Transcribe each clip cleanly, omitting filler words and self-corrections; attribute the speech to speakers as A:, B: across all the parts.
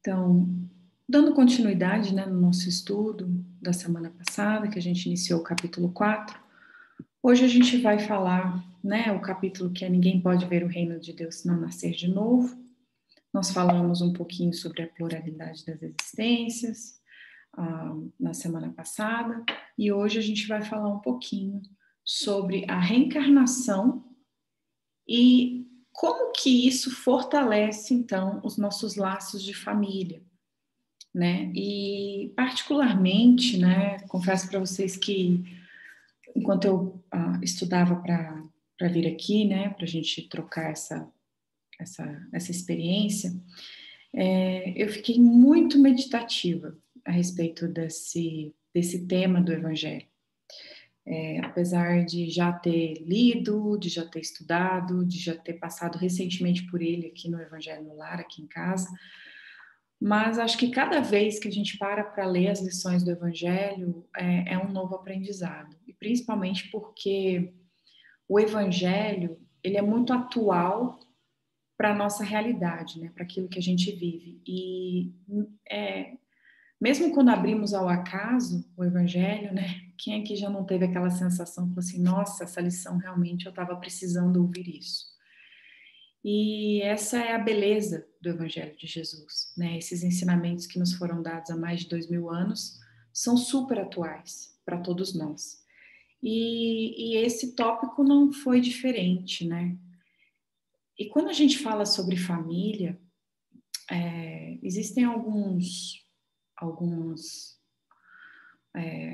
A: Então, dando continuidade, né, no nosso estudo da semana passada, que a gente iniciou o capítulo 4, hoje a gente vai falar, né, o capítulo que é Ninguém Pode Ver o Reino de Deus Se Não Nascer de Novo. Nós falamos um pouquinho sobre a pluralidade das existências na semana passada, e hoje a gente vai falar um pouquinho sobre a reencarnação e como que isso fortalece, então, os nossos laços de família, né? E particularmente, né, confesso para vocês que enquanto eu estudava para vir aqui, né, para a gente trocar essa experiência, eu fiquei muito meditativa a respeito desse tema do Evangelho. Apesar de já ter lido, de já ter estudado, de já ter passado recentemente por ele aqui no Evangelho no Lar, aqui em casa, mas acho que cada vez que a gente para ler as lições do Evangelho, é um novo aprendizado. E principalmente porque o Evangelho, ele é muito atual para a nossa realidade, né? Para aquilo que a gente vive. E mesmo quando abrimos ao acaso o Evangelho, né? Quem aqui já não teve aquela sensação, assim, nossa, essa lição realmente eu estava precisando ouvir isso. E essa é a beleza do Evangelho de Jesus, né? Esses ensinamentos que nos foram dados há mais de 2000 anos são super atuais para todos nós. E esse tópico não foi diferente, né? E quando a gente fala sobre família, existem algumas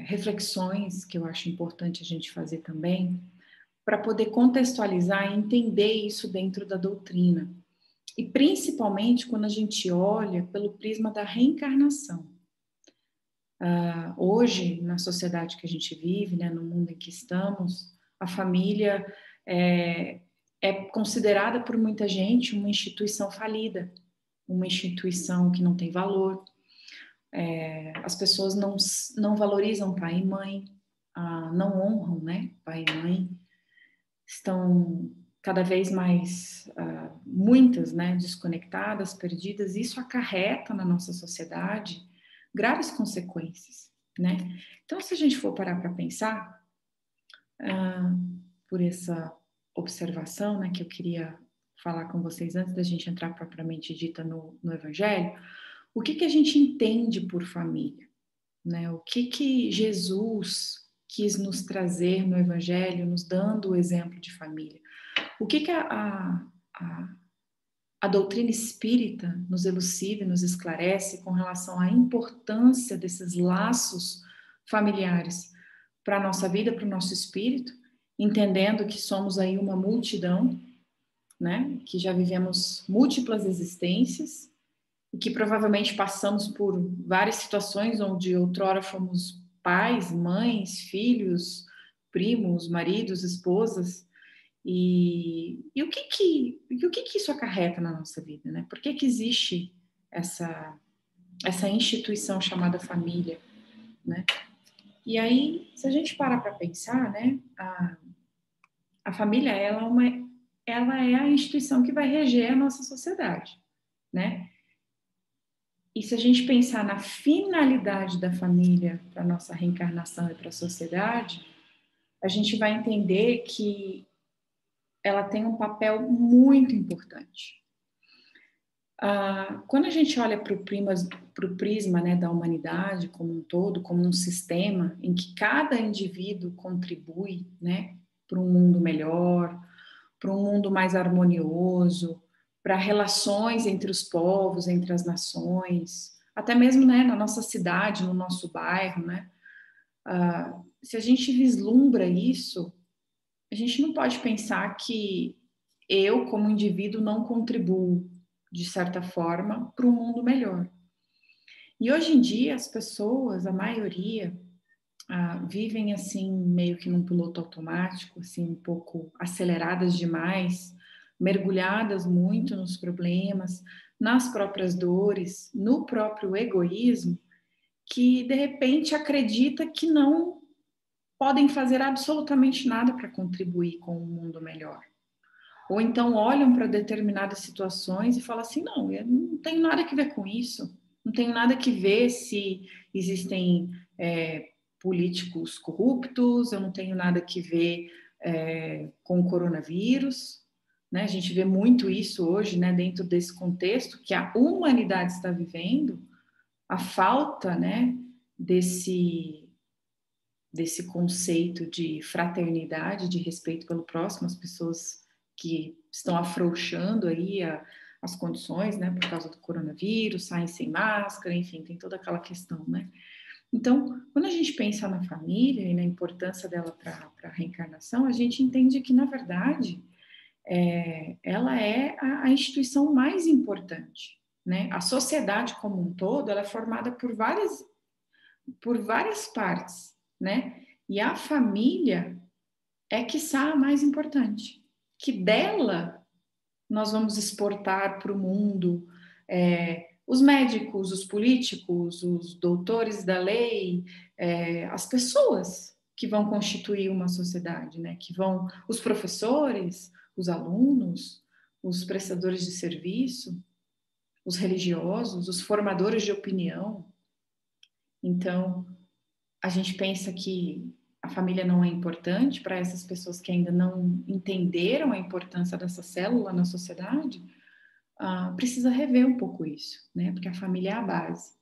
A: reflexões que eu acho importante a gente fazer também, para poder contextualizar e entender isso dentro da doutrina. E principalmente quando a gente olha pelo prisma da reencarnação. Hoje, na sociedade que a gente vive, né, no mundo em que estamos, a família é considerada por muita gente uma instituição falida, uma instituição que não tem valor. As pessoas não valorizam pai e mãe, não honram, né, pai e mãe. Estão cada vez mais, muitas, né, desconectadas, perdidas. Isso acarreta na nossa sociedade graves consequências, né? Então, se a gente for parar para pensar, por essa observação, né, que eu queria falar com vocês antes da gente entrar propriamente dita no Evangelho, o que a gente entende por família, né? O que Jesus quis nos trazer no Evangelho, nos dando o exemplo de família? O que a doutrina espírita nos elucida, nos esclarece com relação à importância desses laços familiares para a nossa vida, para o nosso espírito, entendendo que somos aí uma multidão, né, que já vivemos múltiplas existências e que provavelmente passamos por várias situações onde outrora fomos pais, mães, filhos, primos, maridos, esposas. E o que isso acarreta na nossa vida, né? Por que existe essa instituição chamada família, né? E aí, se a gente parar para pensar, né, a família ela é a instituição que vai reger a nossa sociedade, né? E se a gente pensar na finalidade da família para a nossa reencarnação e para a sociedade, a gente vai entender que ela tem um papel muito importante. Quando a gente olha para o prisma, né, da humanidade como um todo, como um sistema em que cada indivíduo contribui, né, para um mundo melhor, para um mundo mais harmonioso, para relações entre os povos, entre as nações, até mesmo, né, na nossa cidade, no nosso bairro, né? Se a gente vislumbra isso, a gente não pode pensar que eu, como indivíduo, não contribuo, de certa forma, para um mundo melhor. E hoje em dia, as pessoas, a maioria, vivem assim, meio que num piloto automático, assim, um pouco aceleradas demais, mergulhadas muito nos problemas, nas próprias dores, no próprio egoísmo, que de repente acredita que não podem fazer absolutamente nada para contribuir com um mundo melhor. Ou então olham para determinadas situações e falam assim, não, eu não tenho nada a ver com isso. Não tenho nada que ver se existem políticos corruptos, eu não tenho nada que ver com o coronavírus, né? A gente vê muito isso hoje, né, dentro desse contexto que a humanidade está vivendo, a falta, né, desse conceito de fraternidade, de respeito pelo próximo, as pessoas que estão afrouxando aí as condições, né, por causa do coronavírus, saem sem máscara, enfim, tem toda aquela questão, né? Então, quando a gente pensa na família e na importância dela para a reencarnação, a gente entende que, na verdade, ela é a instituição mais importante, né? A sociedade como um todo, ela é formada por várias partes, né? E a família é, quiçá, a mais importante, que dela nós vamos exportar para o mundo os médicos, os políticos, os doutores da lei, as pessoas que vão constituir uma sociedade, né? Que vão, os professores, os alunos, os prestadores de serviço, os religiosos, os formadores de opinião. Então, a gente pensa que a família não é importante para essas pessoas que ainda não entenderam a importância dessa célula na sociedade, precisa rever um pouco isso, né? Porque a família é a base.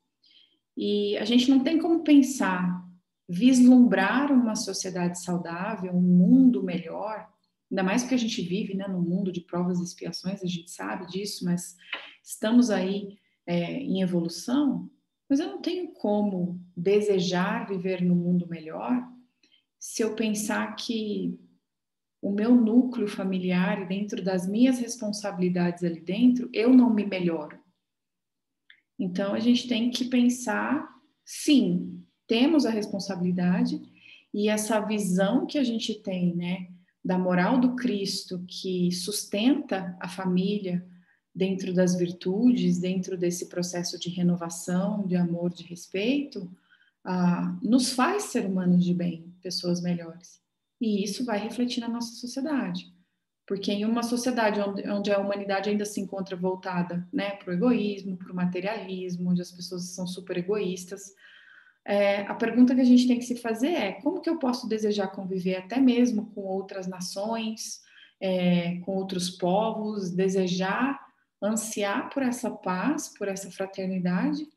A: E a gente não tem como pensar, vislumbrar uma sociedade saudável, um mundo melhor, ainda mais porque a gente vive, né, num mundo de provas e expiações, a gente sabe disso, mas estamos aí em evolução, mas eu não tenho como desejar viver num mundo melhor se eu pensar que o meu núcleo familiar, dentro das minhas responsabilidades ali dentro, eu não me melhoro. Então, a gente tem que pensar, sim, temos a responsabilidade e essa visão que a gente tem, né, da moral do Cristo que sustenta a família dentro das virtudes, dentro desse processo de renovação, de amor, de respeito, nos faz ser humanos de bem, pessoas melhores. E isso vai refletir na nossa sociedade. Porque em uma sociedade onde a humanidade ainda se encontra voltada, né, para o egoísmo, para o materialismo, onde as pessoas são super egoístas, a pergunta que a gente tem que se fazer é: como que eu posso desejar conviver até mesmo com outras nações, com outros povos, desejar, ansiar por essa paz, por essa fraternidade,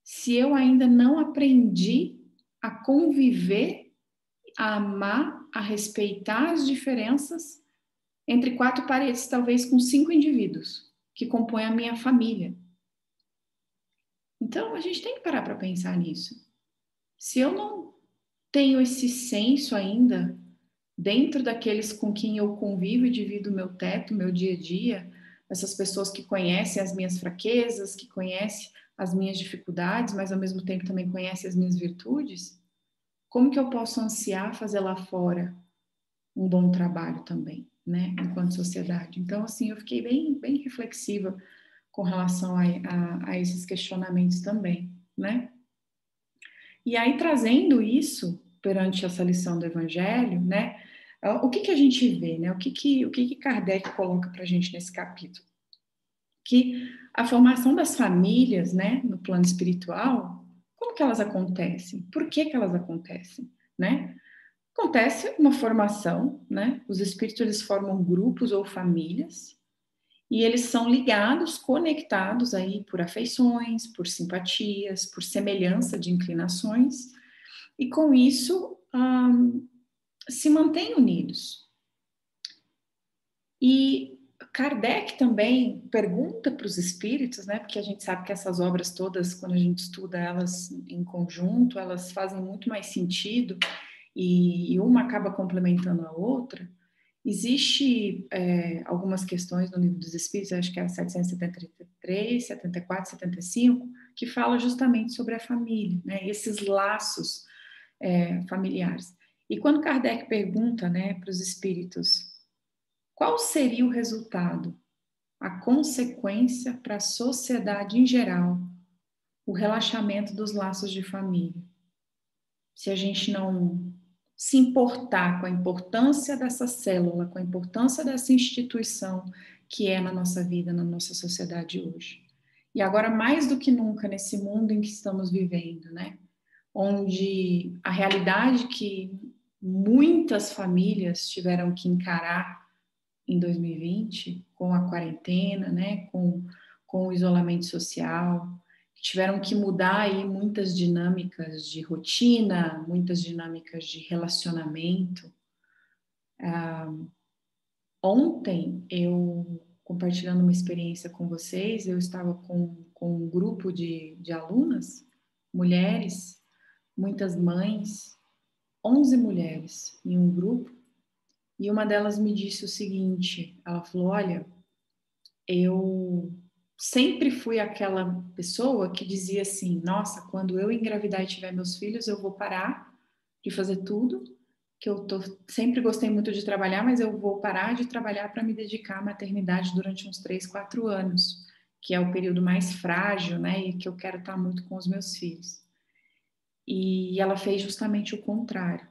A: se eu ainda não aprendi a conviver, a amar, a respeitar as diferenças entre quatro paredes, talvez com 5 indivíduos que compõem a minha família. Então, a gente tem que parar para pensar nisso. Se eu não tenho esse senso ainda dentro daqueles com quem eu convivo e divido o meu teto, meu dia a dia, essas pessoas que conhecem as minhas fraquezas, que conhecem as minhas dificuldades, mas ao mesmo tempo também conhecem as minhas virtudes, como que eu posso ansiar fazer lá fora um bom trabalho também, né, enquanto sociedade? Então, assim, eu fiquei bem reflexiva com relação a esses questionamentos também, né? E aí, trazendo isso perante essa lição do Evangelho, né, o que a gente vê, né? O que Kardec coloca para a gente nesse capítulo? Que a formação das famílias, né, no plano espiritual, como que elas acontecem? Por que elas acontecem, né? Acontece uma formação, né? Os espíritos, eles formam grupos ou famílias e eles são ligados, conectados aí por afeições, por simpatias, por semelhança de inclinações e com isso se mantêm unidos. E Kardec também pergunta para os espíritos, né? Porque a gente sabe que essas obras todas, quando a gente estuda elas em conjunto, elas fazem muito mais sentido e uma acaba complementando a outra. Existe algumas questões no Livro dos Espíritos, acho que é a 773, 74, 75, que fala justamente sobre a família, né? Esses laços familiares. E quando Kardec pergunta, né, para os espíritos qual seria o resultado, a consequência para a sociedade em geral, o relaxamento dos laços de família, se a gente não se importar com a importância dessa célula, com a importância dessa instituição que é na nossa vida, na nossa sociedade hoje. E agora, mais do que nunca, nesse mundo em que estamos vivendo, né? Onde a realidade que muitas famílias tiveram que encarar em 2020, com a quarentena, né? Com o isolamento social, tiveram que mudar aí muitas dinâmicas de rotina, muitas dinâmicas de relacionamento. Ontem, eu, compartilhando uma experiência com vocês, eu estava com um grupo de alunas, mulheres, muitas mães, 11 mulheres em um grupo, e uma delas me disse o seguinte, ela falou, olha, eu sempre fui aquela pessoa que dizia assim, nossa, quando eu engravidar e tiver meus filhos, eu vou parar de fazer tudo, que sempre gostei muito de trabalhar, mas eu vou parar de trabalhar para me dedicar à maternidade durante uns 3, 4 anos, que é o período mais frágil, né, e que eu quero estar muito com os meus filhos. E ela fez justamente o contrário.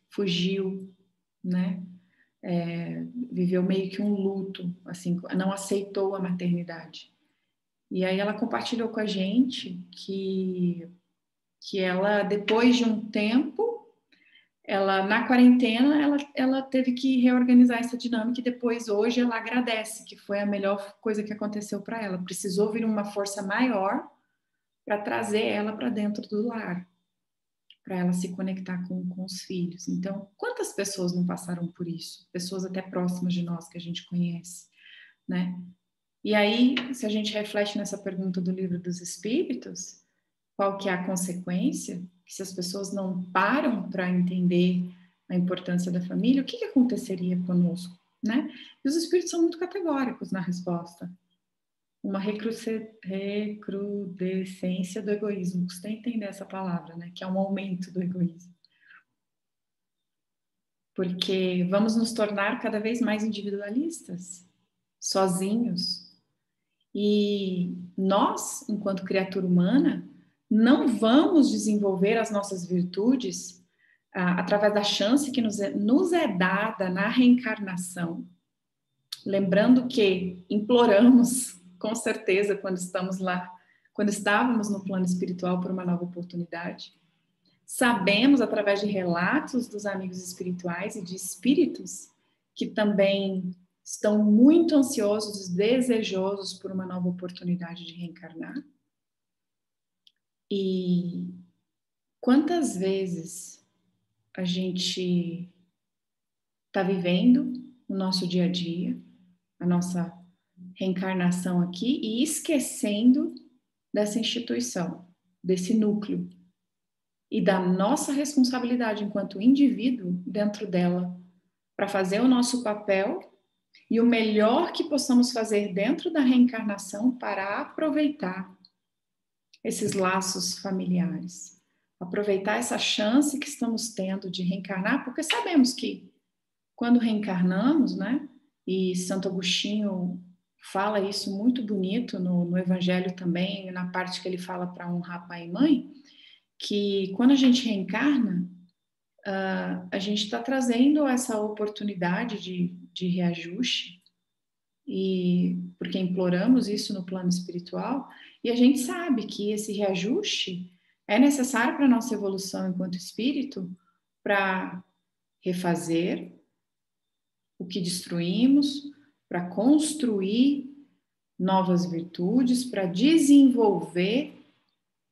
A: Fugiu, né, viveu meio que um luto, assim, não aceitou a maternidade. E aí ela compartilhou com a gente que ela, depois de um tempo, ela na quarentena, ela teve que reorganizar essa dinâmica e depois, hoje, ela agradece, que foi a melhor coisa que aconteceu para ela. Precisou vir uma força maior para trazer ela para dentro do lar, para ela se conectar com os filhos. Então, quantas pessoas não passaram por isso? Pessoas até próximas de nós que a gente conhece, né? E aí, se a gente reflete nessa pergunta do Livro dos Espíritos, qual que é a consequência? Que se as pessoas não param para entender a importância da família, o que aconteceria conosco, né? E os espíritos são muito categóricos na resposta. Uma recrudescência do egoísmo. Custa entender essa palavra, né? Que é um aumento do egoísmo. Porque vamos nos tornar cada vez mais individualistas, sozinhos. E nós, enquanto criatura humana, não vamos desenvolver as nossas virtudes através da chance que nos é dada na reencarnação. Lembrando que imploramos, com certeza, quando estamos lá, quando estávamos no plano espiritual por uma nova oportunidade. Sabemos, através de relatos dos amigos espirituais e de espíritos, que também estão muito ansiosos, desejosos por uma nova oportunidade de reencarnar. E quantas vezes a gente está vivendo o nosso dia a dia, a nossa reencarnação aqui, e esquecendo dessa instituição, desse núcleo, e da nossa responsabilidade enquanto indivíduo dentro dela, para fazer o nosso papel e o melhor que possamos fazer dentro da reencarnação para aproveitar esses laços familiares. Aproveitar essa chance que estamos tendo de reencarnar, porque sabemos que quando reencarnamos, né? E Santo Agostinho fala isso muito bonito no Evangelho também, na parte que ele fala para honrar pai e mãe, que quando a gente reencarna, a gente está trazendo essa oportunidade de reajuste, e porque imploramos isso no plano espiritual, e a gente sabe que esse reajuste é necessário para a nossa evolução enquanto espírito, para refazer o que destruímos, para construir novas virtudes, para desenvolver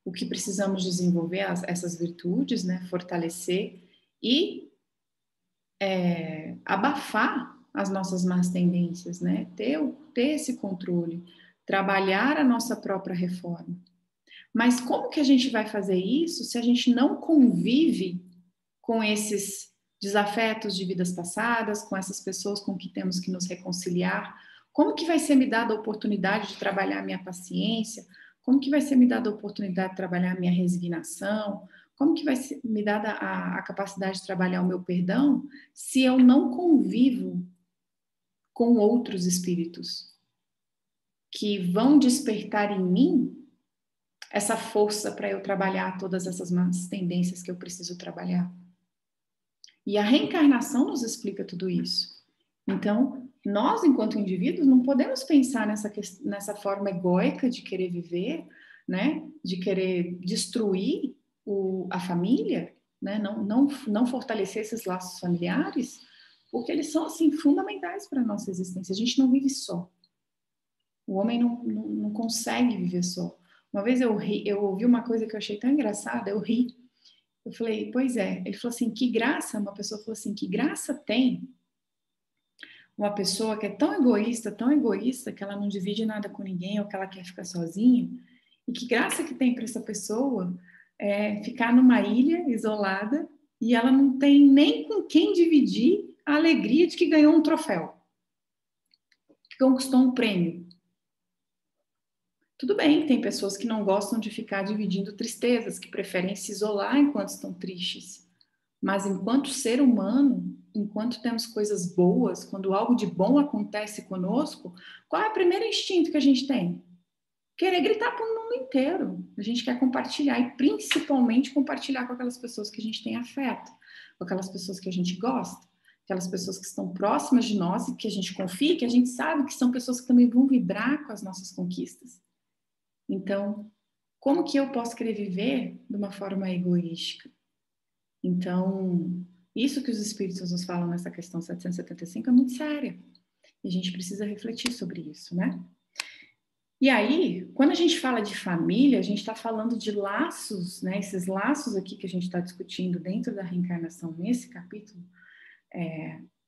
A: o que precisamos desenvolver, essas virtudes, né? Fortalecer e abafar as nossas más tendências, né? Ter esse controle, trabalhar a nossa própria reforma. Mas como que a gente vai fazer isso se a gente não convive com esses desafetos de vidas passadas, com essas pessoas com que temos que nos reconciliar? Como que vai ser me dada a oportunidade de trabalhar a minha paciência? Como que vai ser me dada a oportunidade de trabalhar a minha resignação? Como que vai ser me dada a capacidade de trabalhar o meu perdão se eu não convivo com outros espíritos que vão despertar em mim essa força para eu trabalhar todas essas más tendências que eu preciso trabalhar? E a reencarnação nos explica tudo isso. Então, Nós, enquanto indivíduos, não podemos pensar nessa forma egóica de querer viver, né? De querer destruir a família, né? Não fortalecer esses laços familiares, porque eles são, assim, fundamentais para a nossa existência. A gente não vive só. O homem não consegue viver só. Uma vez eu ouvi uma coisa que eu achei tão engraçada, eu ri. Eu falei, pois é. Ele falou assim, que graça, uma pessoa falou assim, que graça tem uma pessoa que é tão egoísta, que ela não divide nada com ninguém ou que ela quer ficar sozinha, e que graça que tem para essa pessoa ficar numa ilha isolada e ela não tem nem com quem dividir a alegria de que ganhou um troféu, que conquistou um prêmio. Tudo bem que tem pessoas que não gostam de ficar dividindo tristezas, que preferem se isolar enquanto estão tristes. Mas enquanto ser humano, enquanto temos coisas boas, quando algo de bom acontece conosco, qual é o primeiro instinto que a gente tem? Querer gritar para o mundo inteiro. A gente quer compartilhar e principalmente compartilhar com aquelas pessoas que a gente tem afeto, com aquelas pessoas que a gente gosta, aquelas pessoas que estão próximas de nós e que a gente confia, que a gente sabe que são pessoas que também vão vibrar com as nossas conquistas. Então, como que eu posso querer viver de uma forma egoísta? Então, isso que os espíritos nos falam nessa questão 775 é muito séria. E a gente precisa refletir sobre isso, né? E aí, quando a gente fala de família, a gente está falando de laços, né? Esses laços aqui que a gente está discutindo dentro da reencarnação nesse capítulo,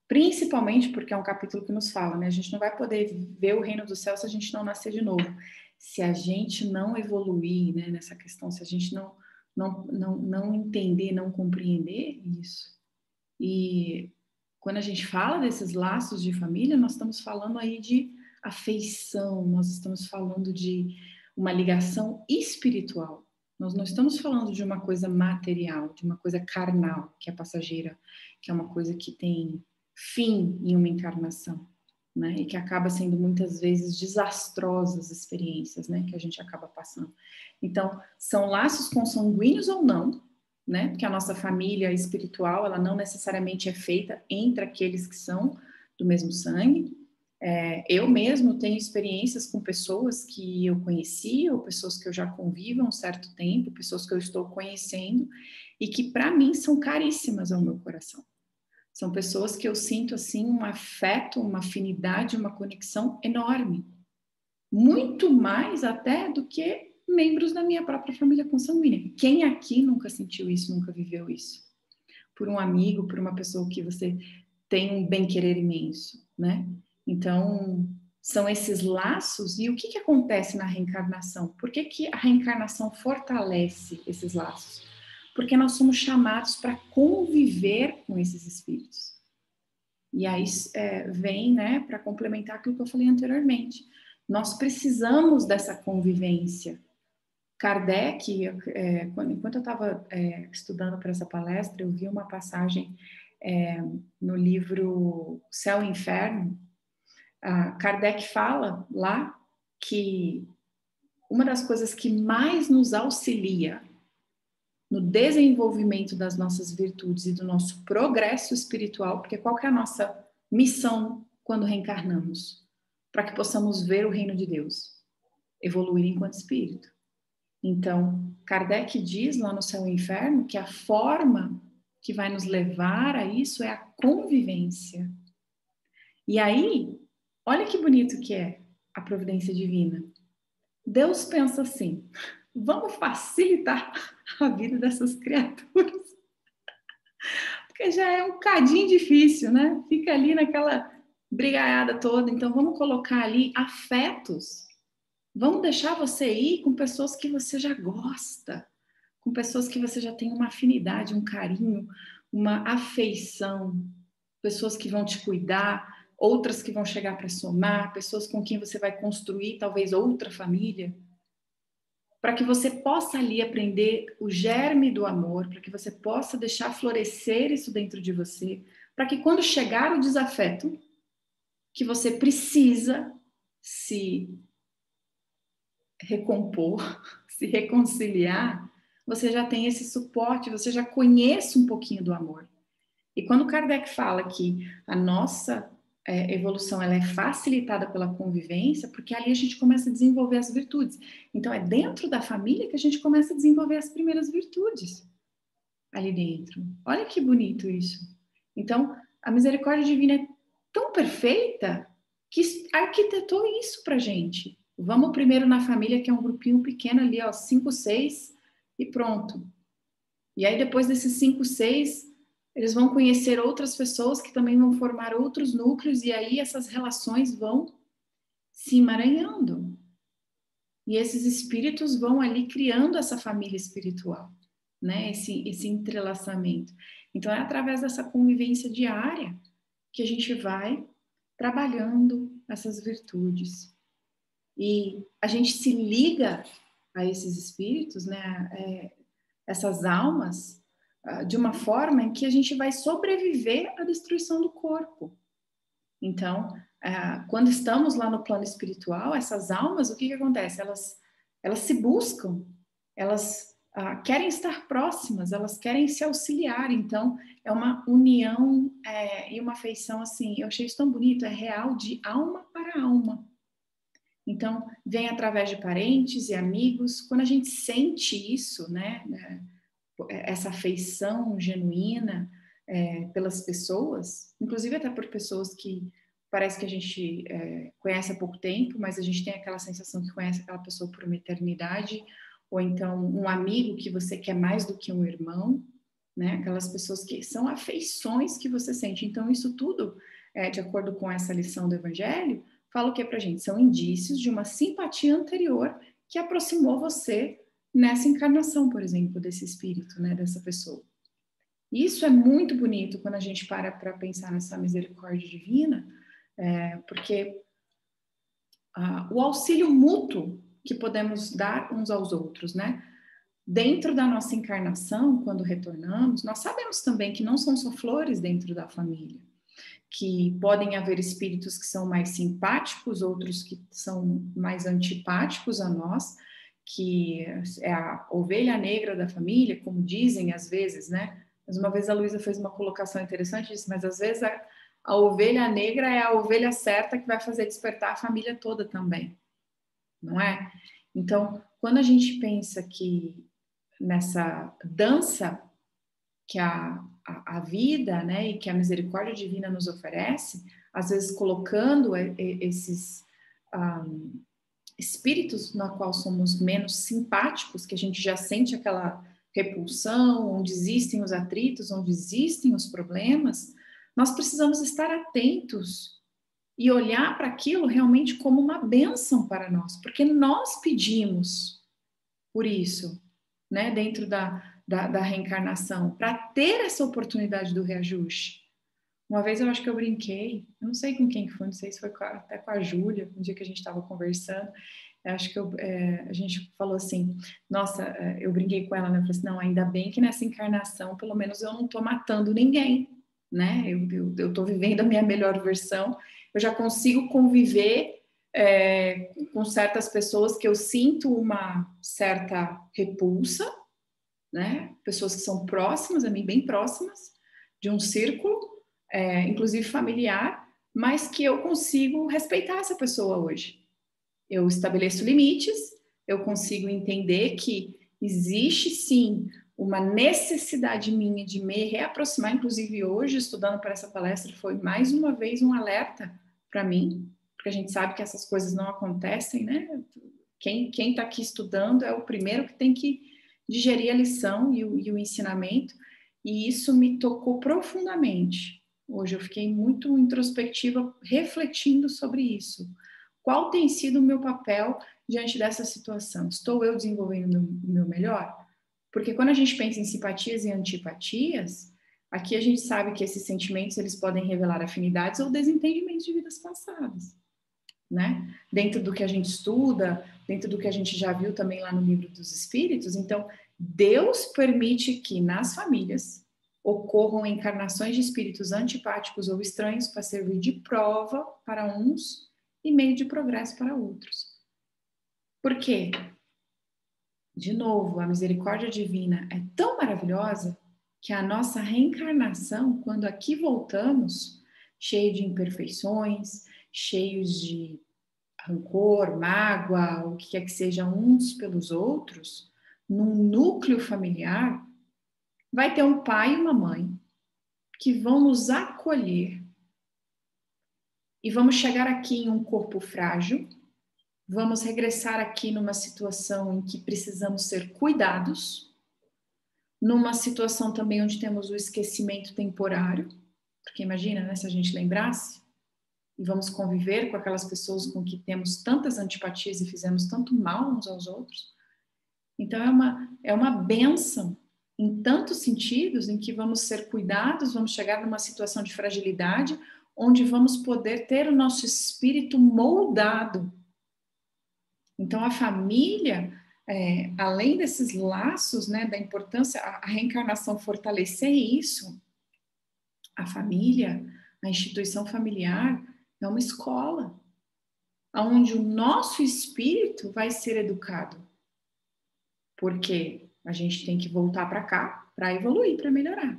A: principalmente porque é um capítulo que nos fala, né? A gente não vai poder ver o reino do céu se a gente não nascer de novo. Se a gente não evoluir, né, nessa questão, se a gente não entender, não compreender isso. E quando a gente fala desses laços de família, nós estamos falando aí de afeição, nós estamos falando de uma ligação espiritual. Nós não estamos falando de uma coisa material, de uma coisa carnal, que é passageira, que é uma coisa que tem fim em uma encarnação, né? E que acaba sendo muitas vezes desastrosas experiências, né? Que a gente acaba passando. Então, são laços consanguíneos ou não, né? Porque a nossa família espiritual, ela não necessariamente é feita entre aqueles que são do mesmo sangue. Eu mesmo tenho experiências com pessoas que eu conheci, ou pessoas que eu já convivo há um certo tempo, pessoas que eu estou conhecendo, e que para mim são caríssimas ao meu coração. São pessoas que eu sinto assim um afeto, uma afinidade, uma conexão enorme. Muito mais até do que membros da minha própria família consanguínea. Quem aqui nunca sentiu isso, nunca viveu isso? Por um amigo, por uma pessoa que você tem um bem-querer imenso, né? Então, são esses laços. E o que acontece na reencarnação? Por que a reencarnação fortalece esses laços? Porque nós somos chamados para conviver com esses espíritos. E aí vem, né, para complementar aquilo que eu falei anteriormente. Nós precisamos dessa convivência. Kardec, enquanto eu estava estudando para essa palestra, eu vi uma passagem no livro Céu e Inferno. Kardec fala lá que uma das coisas que mais nos auxilia no desenvolvimento das nossas virtudes e do nosso progresso espiritual, porque qual que é a nossa missão quando reencarnamos? Para que possamos ver o reino de Deus, evoluir enquanto espírito. Então, Kardec diz lá no Céu e Inferno que a forma que vai nos levar a isso é a convivência. E aí, olha que bonito que é a providência divina. Deus pensa assim: vamos facilitar a vida dessas criaturas, porque já é um cadinho difícil, né? Fica ali naquela brigaiada toda, então vamos colocar ali afetos. Vamos deixar você ir com pessoas que você já gosta, com pessoas que você já tem uma afinidade, um carinho, uma afeição, pessoas que vão te cuidar, outras que vão chegar para somar, pessoas com quem você vai construir talvez outra família, para que você possa ali aprender o germe do amor, para que você possa deixar florescer isso dentro de você, para que quando chegar o desafeto, que você precisa se recompor, se reconciliar, você já tem esse suporte, você já conhece um pouquinho do amor. E quando Kardec fala que a nossa evolução ela é facilitada pela convivência, porque ali a gente começa a desenvolver as virtudes. Então, é dentro da família que a gente começa a desenvolver as primeiras virtudes ali dentro. Olha que bonito isso. Então, a misericórdia divina é tão perfeita que arquitetou isso pra gente. Vamos primeiro na família, que é um grupinho pequeno ali, ó, 5, 6 e pronto. E aí, depois desses 5, 6, eles vão conhecer outras pessoas que também vão formar outros núcleos, e aí essas relações vão se emaranhando. E esses espíritos vão ali criando essa família espiritual, né? Esse entrelaçamento. Então, é através dessa convivência diária que a gente vai trabalhando essas virtudes. E a gente se liga a esses espíritos, né? Essas almas, de uma forma em que a gente vai sobreviver à destruição do corpo. Então, quando estamos lá no plano espiritual, essas almas, o que acontece? Elas se buscam, elas querem estar próximas, elas querem se auxiliar. Então, é uma união e uma afeição assim, eu achei isso tão bonito, é real de alma para alma. Então, vem através de parentes e amigos. Quando a gente sente isso, né, essa afeição genuína pelas pessoas, inclusive até por pessoas que parece que a gente conhece há pouco tempo, mas a gente tem aquela sensação que conhece aquela pessoa por uma eternidade, ou então um amigo que você quer mais do que um irmão, né? Aquelas pessoas que são afeições que você sente. Então, isso tudo, de acordo com essa lição do Evangelho, fala o que pra gente? São indícios de uma simpatia anterior que aproximou você nessa encarnação, por exemplo, desse espírito, né, dessa pessoa. Isso é muito bonito quando a gente para pensar nessa misericórdia divina, porque o auxílio mútuo que podemos dar uns aos outros, né? Dentro da nossa encarnação, quando retornamos, nós sabemos também que não são só flores dentro da família, que podem haver espíritos que são mais simpáticos, outros que são mais antipáticos a nós, que é a ovelha negra da família, como dizem às vezes, né? Mas uma vez a Luísa fez uma colocação interessante, disse, mas às vezes a ovelha negra é a ovelha certa que vai fazer despertar a família toda também, não é? Então, quando a gente pensa que nessa dança que a vida, né, e que a misericórdia divina nos oferece, às vezes colocando esses espíritos na qual somos menos simpáticos, que a gente já sente aquela repulsão, onde existem os atritos, onde existem os problemas, nós precisamos estar atentos e olhar para aquilo realmente como uma bênção para nós, porque nós pedimos por isso, né, dentro da reencarnação, para ter essa oportunidade do reajuste. Uma vez eu acho que eu brinquei, eu não sei com quem foi, não sei se foi até com a Júlia, um dia que a gente estava conversando, eu acho que a gente falou assim, nossa, eu brinquei com ela, né, eu falei assim, não, ainda bem que nessa encarnação, pelo menos eu não estou matando ninguém, né, eu estou vivendo a minha melhor versão, eu já consigo conviver com certas pessoas que eu sinto uma certa repulsa, né? Pessoas que são próximas a mim, bem próximas, de um círculo, inclusive familiar, mas que eu consigo respeitar essa pessoa hoje. Eu estabeleço limites, eu consigo entender que existe sim uma necessidade minha de me reaproximar, inclusive hoje, estudando para essa palestra, foi mais uma vez um alerta para mim, porque a gente sabe que essas coisas não acontecem, né? Quem está aqui estudando é o primeiro que tem que digerir a lição e o ensinamento, e isso me tocou profundamente. Hoje eu fiquei muito introspectiva, refletindo sobre isso. Qual tem sido o meu papel diante dessa situação? Estou eu desenvolvendo o meu melhor? Porque quando a gente pensa em simpatias e antipatias, aqui a gente sabe que esses sentimentos eles podem revelar afinidades ou desentendimentos de vidas passadas, né? Dentro do que a gente estuda, dentro do que a gente já viu também lá no Livro dos Espíritos, então Deus permite que nas famílias ocorram encarnações de espíritos antipáticos ou estranhos para servir de prova para uns e meio de progresso para outros. Por quê? De novo, a misericórdia divina é tão maravilhosa que a nossa reencarnação, quando aqui voltamos, cheio de imperfeições, cheios de rancor, mágoa, o que quer que seja uns pelos outros, num núcleo familiar, vai ter um pai e uma mãe que vão nos acolher e vamos chegar aqui em um corpo frágil, vamos regressar aqui numa situação em que precisamos ser cuidados, numa situação também onde temos o esquecimento temporário, porque imagina, né, se a gente lembrasse, e vamos conviver com aquelas pessoas com que temos tantas antipatias e fizemos tanto mal uns aos outros. Então é uma bênção em tantos sentidos, em que vamos ser cuidados, vamos chegar numa situação de fragilidade, onde vamos poder ter o nosso espírito moldado. Então a família, além desses laços, né, da importância, a reencarnação fortalecer isso, a família, a instituição familiar, é uma escola, onde o nosso espírito vai ser educado. Porque a gente tem que voltar para cá para evoluir, para melhorar.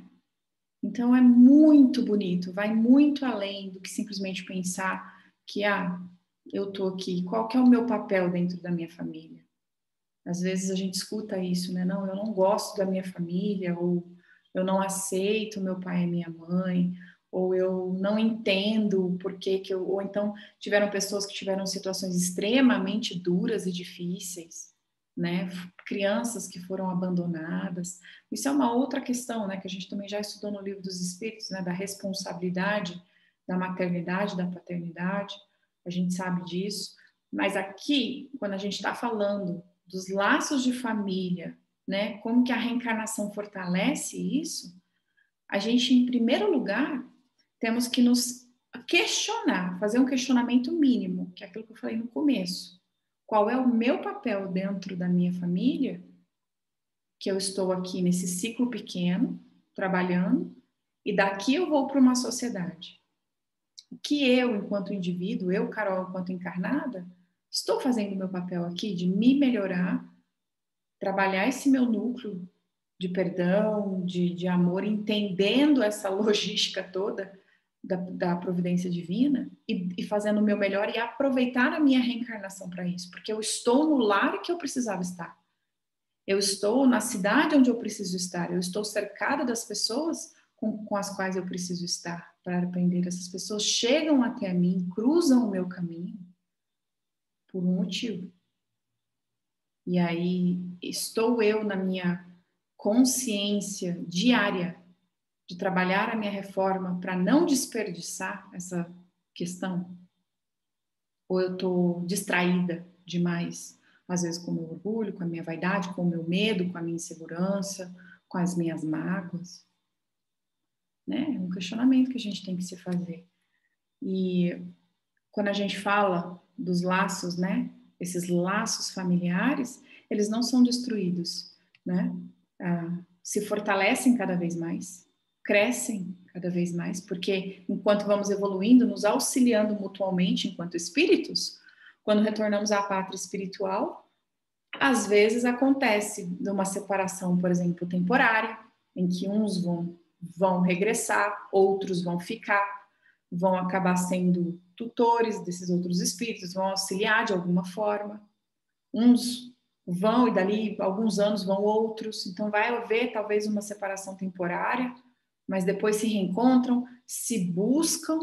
A: Então é muito bonito, vai muito além do que simplesmente pensar que, eu tô aqui, qual que é o meu papel dentro da minha família? Às vezes a gente escuta isso, né? Não, eu não gosto da minha família, ou eu não aceito meu pai e minha mãe, ou eu não entendo por que que eu... Ou então tiveram pessoas que tiveram situações extremamente duras e difíceis, né? Crianças que foram abandonadas. Isso é uma outra questão, né? Que a gente também já estudou no Livro dos Espíritos, né? Da responsabilidade da maternidade, da paternidade. A gente sabe disso. Mas aqui, quando a gente está falando dos laços de família, né? Como que a reencarnação fortalece isso? A gente, em primeiro lugar, temos que nos questionar, fazer um questionamento mínimo, que é aquilo que eu falei no começo. Qual é o meu papel dentro da minha família? Que eu estou aqui nesse ciclo pequeno, trabalhando, e daqui eu vou para uma sociedade. O que eu, enquanto indivíduo, eu, Carol, enquanto encarnada, estou fazendo o meu papel aqui de me melhorar, trabalhar esse meu núcleo de perdão, de amor, entendendo essa logística toda da providência divina e fazendo o meu melhor e aproveitar a minha reencarnação para isso, porque eu estou no lar que eu precisava estar. Eu estou na cidade onde eu preciso estar, eu estou cercada das pessoas com as quais eu preciso estar para aprender. Essas pessoas chegam até mim, cruzam o meu caminho por um motivo. E aí estou eu na minha consciência diária de trabalhar a minha reforma para não desperdiçar essa questão? Ou eu estou distraída demais, às vezes com o meu orgulho, com a minha vaidade, com o meu medo, com a minha insegurança, com as minhas mágoas? Né? É um questionamento que a gente tem que se fazer. E quando a gente fala dos laços, né? Esses laços familiares, eles não são destruídos, né? Se fortalecem cada vez mais, crescem cada vez mais, porque enquanto vamos evoluindo, nos auxiliando mutuamente enquanto espíritos, quando retornamos à pátria espiritual, às vezes acontece de uma separação, por exemplo, temporária, em que uns vão regressar, outros vão ficar, vão acabar sendo tutores desses outros espíritos, vão auxiliar de alguma forma. Uns vão e dali alguns anos vão outros, então vai haver talvez uma separação temporária, mas depois se reencontram, se buscam,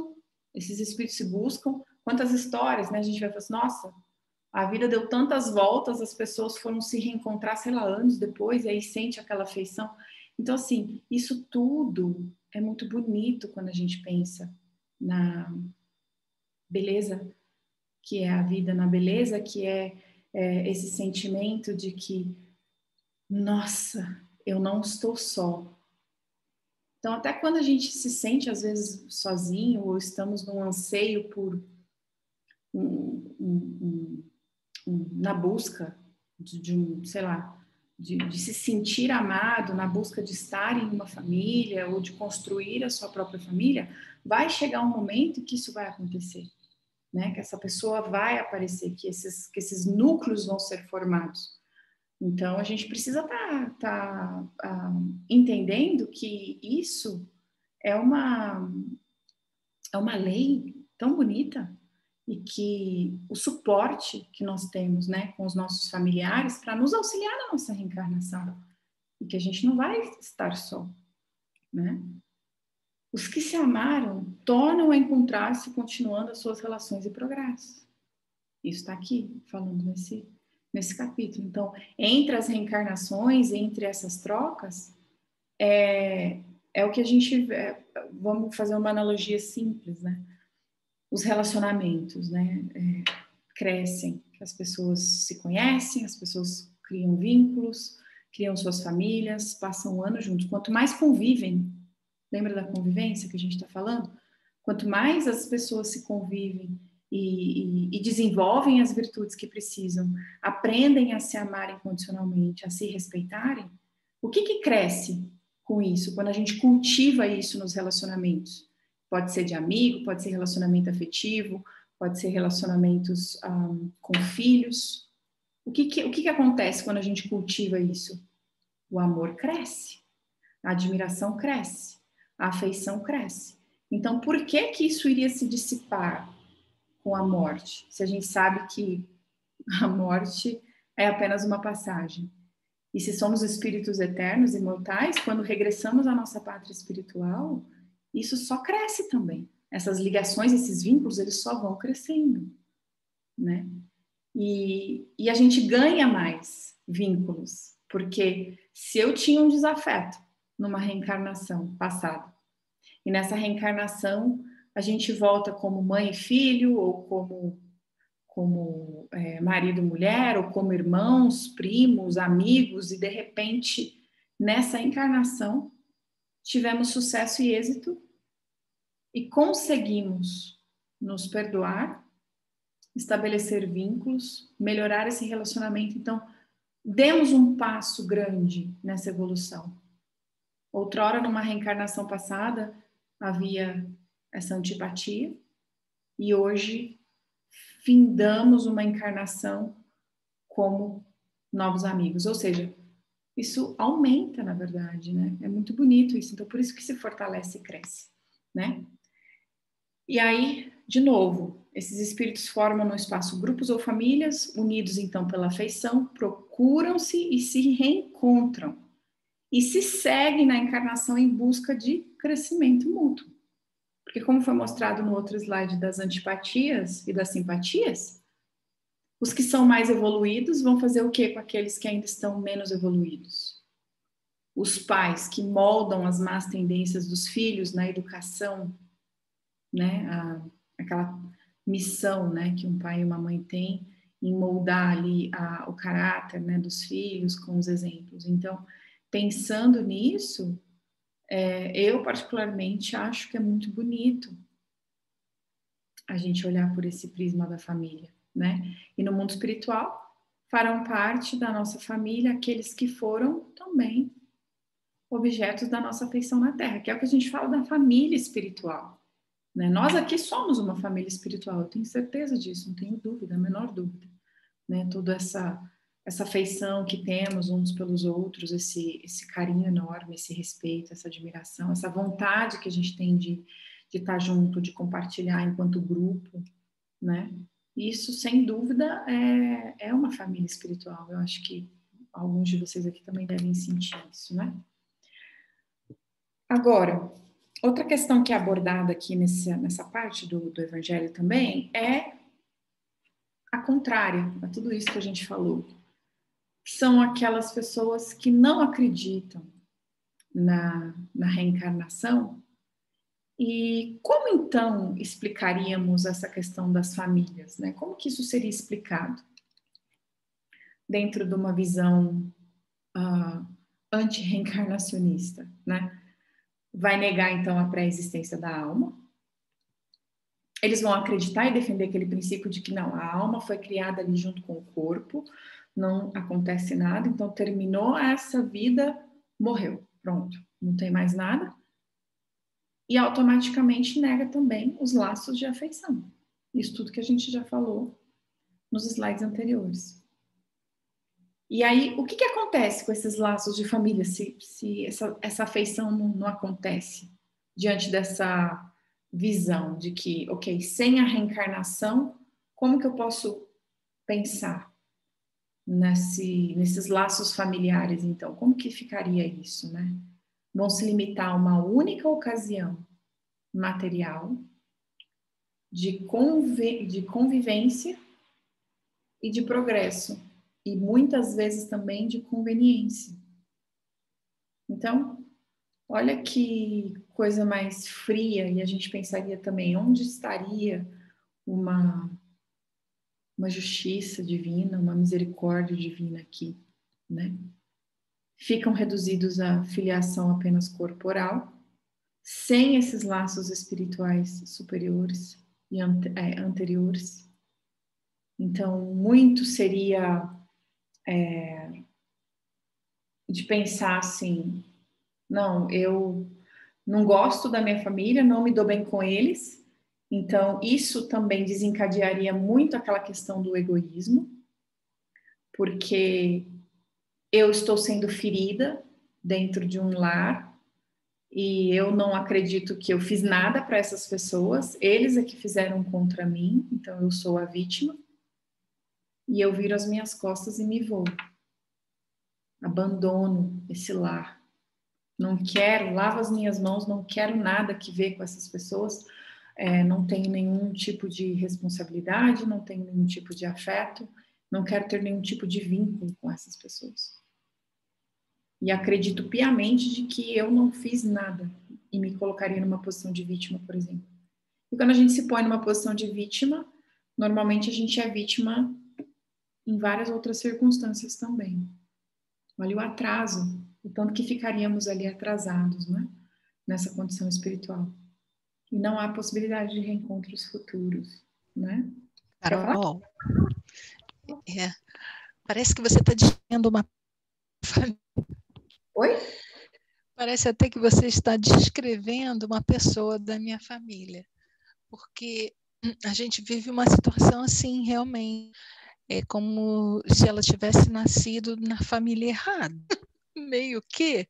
A: esses espíritos se buscam. Quantas histórias, né? A gente vai falar assim, nossa, a vida deu tantas voltas, as pessoas foram se reencontrar, sei lá, anos depois, e aí sente aquela afeição. Então, assim, isso tudo é muito bonito quando a gente pensa na beleza que é a vida, na beleza que é esse sentimento de que, nossa, eu não estou só. Então, até quando a gente se sente, às vezes, sozinho, ou estamos num anseio por na busca sei lá, de se sentir amado, na busca de estar em uma família, ou de construir a sua própria família, vai chegar um momento que isso vai acontecer. Né, que essa pessoa vai aparecer, que esses núcleos vão ser formados. Então, a gente precisa tá entendendo que isso é é uma lei tão bonita e que o suporte que nós temos, né, com os nossos familiares para nos auxiliar na nossa reencarnação e que a gente não vai estar só, né? Os que se amaram tornam a encontrar-se continuando as suas relações e progresso. Isso está aqui, falando nesse capítulo. Então, entre as reencarnações, entre essas trocas, é o que a gente... vamos fazer uma analogia simples, né? Os relacionamentos, né? Crescem, as pessoas se conhecem, as pessoas criam vínculos, criam suas famílias, passam um ano juntos. Quanto mais convivem, lembra da convivência que a gente está falando? Quanto mais as pessoas se convivem e desenvolvem as virtudes que precisam, aprendem a se amar incondicionalmente, a se respeitarem, o que cresce com isso? Quando a gente cultiva isso nos relacionamentos. Pode ser de amigo, pode ser relacionamento afetivo, pode ser relacionamentos com filhos. O que acontece quando a gente cultiva isso? O amor cresce, a admiração cresce, a afeição cresce. Então, por que isso iria se dissipar com a morte? Se a gente sabe que a morte é apenas uma passagem. E se somos espíritos eternos, imortais, quando regressamos à nossa pátria espiritual, isso só cresce também. Essas ligações, esses vínculos, eles só vão crescendo, né? E a gente ganha mais vínculos, porque se eu tinha um desafeto numa reencarnação passada, e nessa reencarnação a gente volta como mãe e filho, ou como marido e mulher, ou como irmãos, primos, amigos, e de repente, nessa encarnação, tivemos sucesso e êxito e conseguimos nos perdoar, estabelecer vínculos, melhorar esse relacionamento. Então, demos um passo grande nessa evolução. Outrora, numa reencarnação passada, havia essa antipatia e hoje findamos uma encarnação como novos amigos. Ou seja, isso aumenta, na verdade, né? É muito bonito isso. Então, por isso que se fortalece e cresce, né? E aí, de novo, esses espíritos formam no espaço grupos ou famílias, unidos então pela afeição, procuram-se e se reencontram. E se seguem na encarnação em busca de crescimento mútuo. Porque como foi mostrado no outro slide das antipatias e das simpatias, os que são mais evoluídos vão fazer o quê com aqueles que ainda estão menos evoluídos? Os pais que moldam as más tendências dos filhos na educação, né, aquela missão, né, que um pai e uma mãe têm em moldar ali o caráter, né, dos filhos com os exemplos. Então, pensando nisso, eu particularmente acho que é muito bonito a gente olhar por esse prisma da família, né? E no mundo espiritual farão parte da nossa família aqueles que foram também objetos da nossa afeição na Terra, que é o que a gente fala da família espiritual. Né? Nós aqui somos uma família espiritual, eu tenho certeza disso, não tenho dúvida, a menor dúvida. Né? Toda essa afeição que temos uns pelos outros, esse carinho enorme, esse respeito, essa admiração, essa vontade que a gente tem de estar junto, de compartilhar enquanto grupo, né? Isso, sem dúvida, é uma família espiritual. Eu acho que alguns de vocês aqui também devem sentir isso, né? Agora, outra questão que é abordada aqui nessa parte do Evangelho também é a contrária a tudo isso que a gente falou. São aquelas pessoas que não acreditam na reencarnação. E como então explicaríamos essa questão das famílias, né? Como que isso seria explicado dentro de uma visão anti-reencarnacionista, né? Vai negar então a pré-existência da alma. Eles vão acreditar e defender aquele princípio de que não, a alma foi criada ali junto com o corpo, não acontece nada, então terminou essa vida, morreu, pronto, não tem mais nada. E automaticamente nega também os laços de afeição. Isso tudo que a gente já falou nos slides anteriores. E aí, o que acontece com esses laços de família se essa afeição não acontece diante dessa visão de que, ok, sem a reencarnação, como que eu posso pensar nesses laços familiares, então? Como que ficaria isso, né? Vão se limitar a uma única ocasião material de convivência e de progresso, e muitas vezes também de conveniência. Então, olha que coisa mais fria, e a gente pensaria também onde estaria uma, uma justiça divina, uma misericórdia divina aqui, né? Ficam reduzidos à filiação apenas corporal, sem esses laços espirituais superiores e anteriores. Então, muito seria de pensar assim, não, eu não gosto da minha família, não me dou bem com eles, então isso também desencadearia muito aquela questão do egoísmo, porque eu estou sendo ferida dentro de um lar e eu não acredito que eu fiz nada para essas pessoas, eles é que fizeram contra mim, então eu sou a vítima, e eu viro as minhas costas e me vou. Abandono esse lar. Não quero, lavo as minhas mãos, não quero nada que ver com essas pessoas, não tenho nenhum tipo de responsabilidade, não tenho nenhum tipo de afeto, não quero ter nenhum tipo de vínculo com essas pessoas. E acredito piamente de que eu não fiz nada e me colocaria numa posição de vítima, por exemplo. E quando a gente se põe numa posição de vítima, normalmente a gente é vítima em várias outras circunstâncias também. Olha o atraso, o tanto que ficaríamos ali atrasados, né? Nessa condição espiritual. E não há possibilidade de reencontros futuros, né? Quer falar?
B: Carol, parece que você está dizendo uma...
A: Oi?
B: Parece até que você está descrevendo uma pessoa da minha família, porque a gente vive uma situação assim, realmente. É como se ela tivesse nascido na família errada, meio que,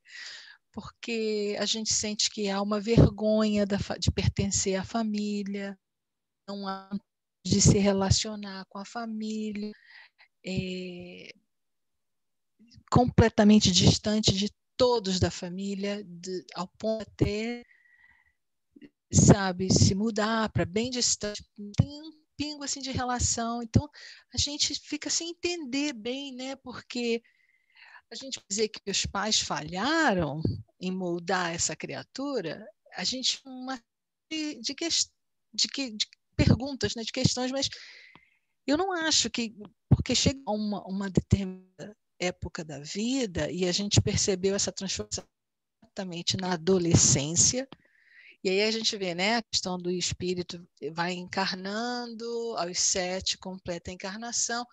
B: porque a gente sente que há uma vergonha de pertencer à família, não há de se relacionar com a família, completamente distante de todos da família, ao ponto até, sabe, se mudar para bem distante, tem um pingo assim de relação, então a gente fica sem entender bem, né, porque a gente dizer que os pais falharam em moldar essa criatura, a gente uma de perguntas, né, de questões, mas eu não acho que, porque chega uma determinada época da vida e a gente percebeu essa transformação exatamente na adolescência, e aí a gente vê, né, a questão do espírito vai encarnando, aos 7 completa a encarnação.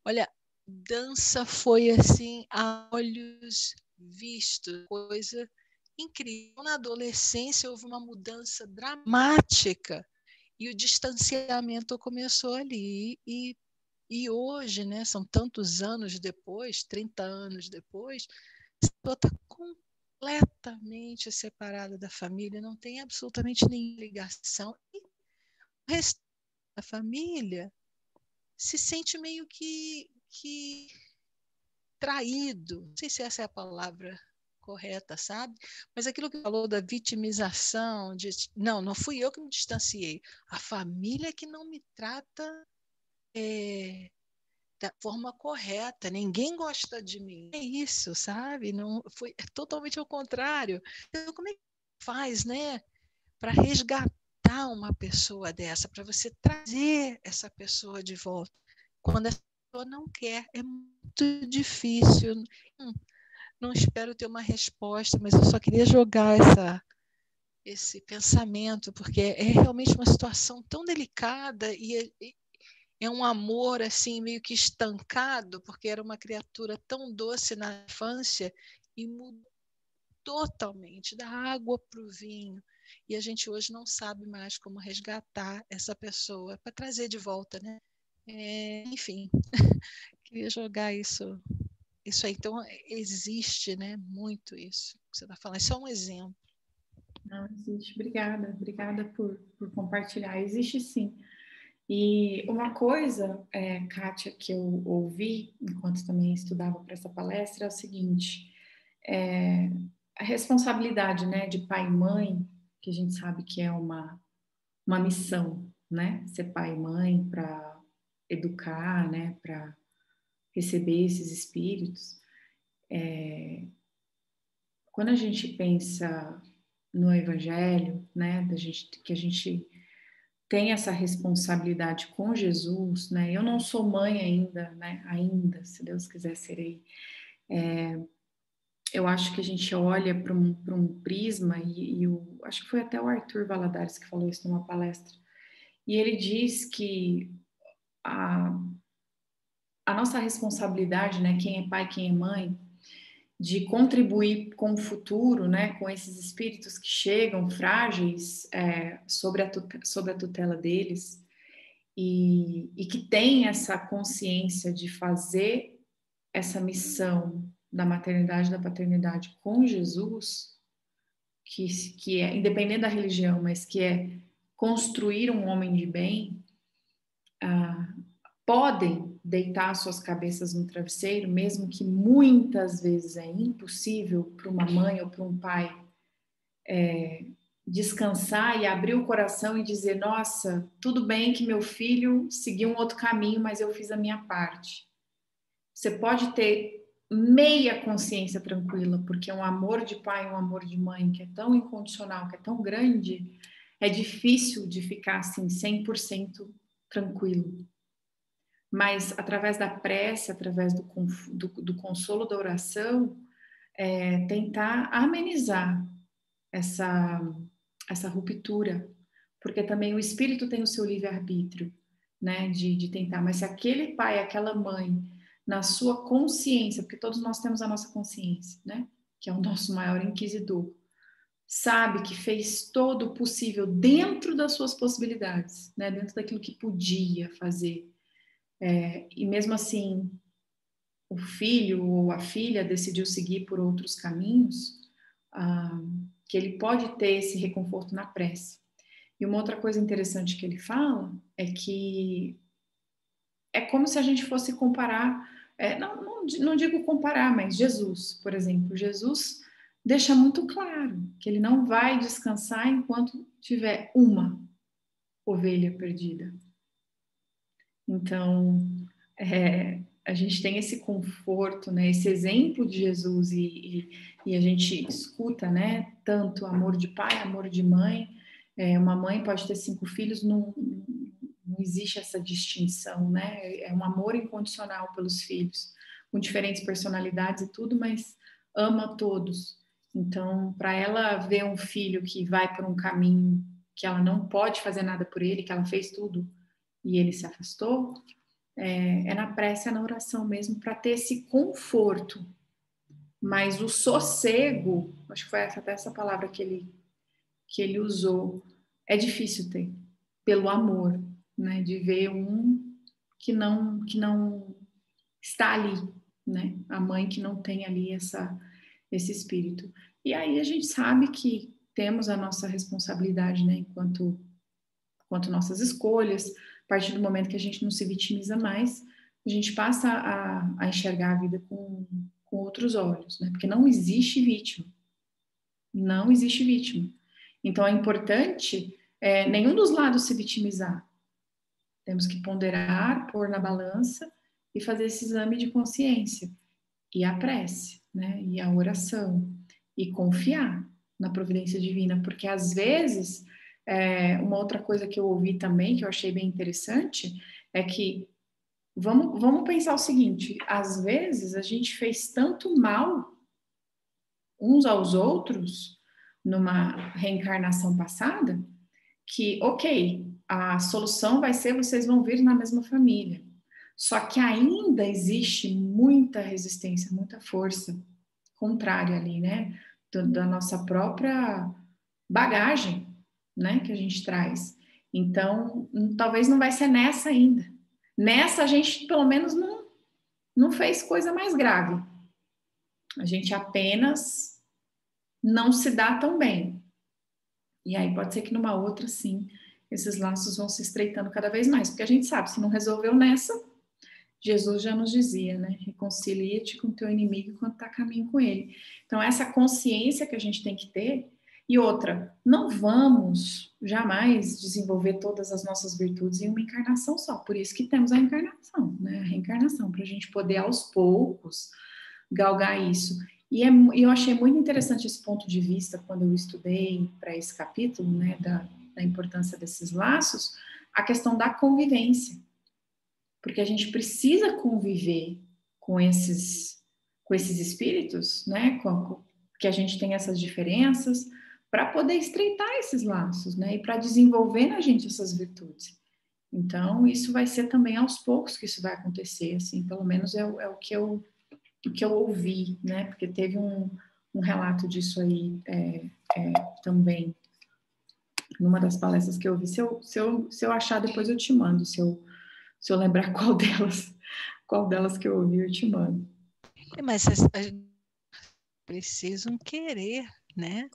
B: Olha, dança foi assim, a olhos vistos, coisa incrível. Na adolescência houve uma mudança dramática e o distanciamento começou ali. E hoje, né, são tantos anos depois, 30 anos depois, a pessoa está completamente separada da família, não tem absolutamente nenhuma ligação. E o resto da família se sente meio que traído, não sei se essa é a palavra correta, sabe? Mas aquilo que falou da vitimização, não fui eu que me distanciei, a família que não me trata da forma correta, ninguém gosta de mim, é isso, sabe? Não foi, é totalmente ao contrário. Então, como é que faz, né, para resgatar uma pessoa dessa, para você trazer essa pessoa de volta, quando essa pessoa não quer, é muito difícil. Não espero ter uma resposta, mas eu só queria jogar esse pensamento, porque é realmente uma situação tão delicada e é um amor assim meio que estancado, porque era uma criatura tão doce na infância e mudou totalmente da água para o vinho. E a gente hoje não sabe mais como resgatar essa pessoa para trazer de volta, né? Enfim, queria jogar isso aí. Então, existe, né, muito isso que você está falando. Isso é um exemplo.
A: Ah, existe. Obrigada por compartilhar. Existe sim. E uma coisa, Kátia, que eu ouvi enquanto também estudava para essa palestra é o seguinte: é, a responsabilidade, né, de pai e mãe, que a gente sabe que é uma missão, né, ser pai e mãe para educar, né, para receber esses espíritos. Quando a gente pensa no Evangelho, né, que a gente tem essa responsabilidade com Jesus, né? Eu não sou mãe ainda, né? Ainda, se Deus quiser, serei. Eu acho que a gente olha para um prisma, acho que foi até o Arthur Valadares que falou isso numa palestra, e ele diz que a, a nossa responsabilidade, né? Quem é pai, quem é mãe, de contribuir com o futuro, né? Com esses espíritos que chegam frágeis sobre a tutela deles, e que tem essa consciência de fazer essa missão da maternidade e da paternidade com Jesus, que é, independente da religião, mas que é construir um homem de bem, podem deitar suas cabeças no travesseiro, mesmo que muitas vezes é impossível para uma mãe ou para um pai descansar e abrir o coração e dizer: nossa, tudo bem que meu filho seguiu um outro caminho, mas eu fiz a minha parte. Você pode ter meia consciência tranquila, porque um amor de pai, um amor de mãe que é tão incondicional, que é tão grande, é difícil de ficar assim 100% tranquilo. Mas através da prece, através do consolo da oração, tentar amenizar essa, essa ruptura, porque também o espírito tem o seu livre-arbítrio, né, de tentar, mas se aquele pai, aquela mãe, na sua consciência, porque todos nós temos a nossa consciência, né, que é o nosso maior inquisidor, sabe que fez todo o possível dentro das suas possibilidades, né, dentro daquilo que podia fazer, e mesmo assim o filho ou a filha decidiu seguir por outros caminhos, ah, que ele pode ter esse reconforto na prece. E uma outra coisa interessante que ele fala é que é como se a gente fosse comparar, não digo comparar, mas Jesus, por exemplo. Jesus deixa muito claro que ele não vai descansar enquanto tiver uma ovelha perdida. Então, a gente tem esse conforto, né, esse exemplo de Jesus e a gente escuta, né, tanto amor de pai, amor de mãe. Uma mãe pode ter 5 filhos, não existe essa distinção, né? É um amor incondicional pelos filhos, com diferentes personalidades e tudo, mas ama todos. Então, para ela ver um filho que vai por um caminho que ela não pode fazer nada por ele, que ela fez tudo e ele se afastou, é na prece, é na oração mesmo, para ter esse conforto. Mas o sossego, acho que foi até essa palavra que ele usou, é difícil ter, pelo amor, né? De ver um que não está ali, né? A mãe que não tem ali esse espírito. E aí a gente sabe que temos a nossa responsabilidade, né? Enquanto nossas escolhas, a partir do momento que a gente não se vitimiza mais, a gente passa a enxergar a vida com outros olhos, né? Porque não existe vítima. Não existe vítima. Então é importante nenhum dos lados se vitimizar. Temos que ponderar, pôr na balança e fazer esse exame de consciência. E a prece, né? E a oração. E confiar na providência divina, porque às vezes, uma outra coisa que eu ouvi também, que eu achei bem interessante, é que vamos pensar o seguinte: às vezes a gente fez tanto mal uns aos outros numa reencarnação passada, que, ok, a solução vai ser vocês vão vir na mesma família. Só que ainda existe muita resistência, muita força contrária ali, né? Da nossa própria bagagem, né? Que a gente traz. Então, talvez não vai ser nessa ainda. Nessa a gente, pelo menos, não fez coisa mais grave. A gente apenas não se dá tão bem. E aí pode ser que numa outra, sim, esses laços vão se estreitando cada vez mais, porque a gente sabe, se não resolveu nessa, Jesus já nos dizia, né? Reconcilia-te com o teu inimigo enquanto está a caminho com ele. Então, essa consciência que a gente tem que ter. E outra, não vamos jamais desenvolver todas as nossas virtudes em uma encarnação só. Por isso que temos a encarnação, né? A reencarnação, para a gente poder aos poucos galgar isso. E eu achei muito interessante esse ponto de vista quando eu estudei para esse capítulo, né? Da importância desses laços, a questão da convivência. Porque a gente precisa conviver com esses espíritos, né? Que a gente tem essas diferenças, para poder estreitar esses laços, né? E para desenvolver na gente essas virtudes. Então, isso vai ser também aos poucos que isso vai acontecer, assim, pelo menos é o que eu ouvi, né? Porque teve um relato disso aí também, numa das palestras que eu ouvi. Se eu achar, depois eu te mando, se eu lembrar qual delas que eu ouvi, eu te mando.
B: Mas precisam querer, né?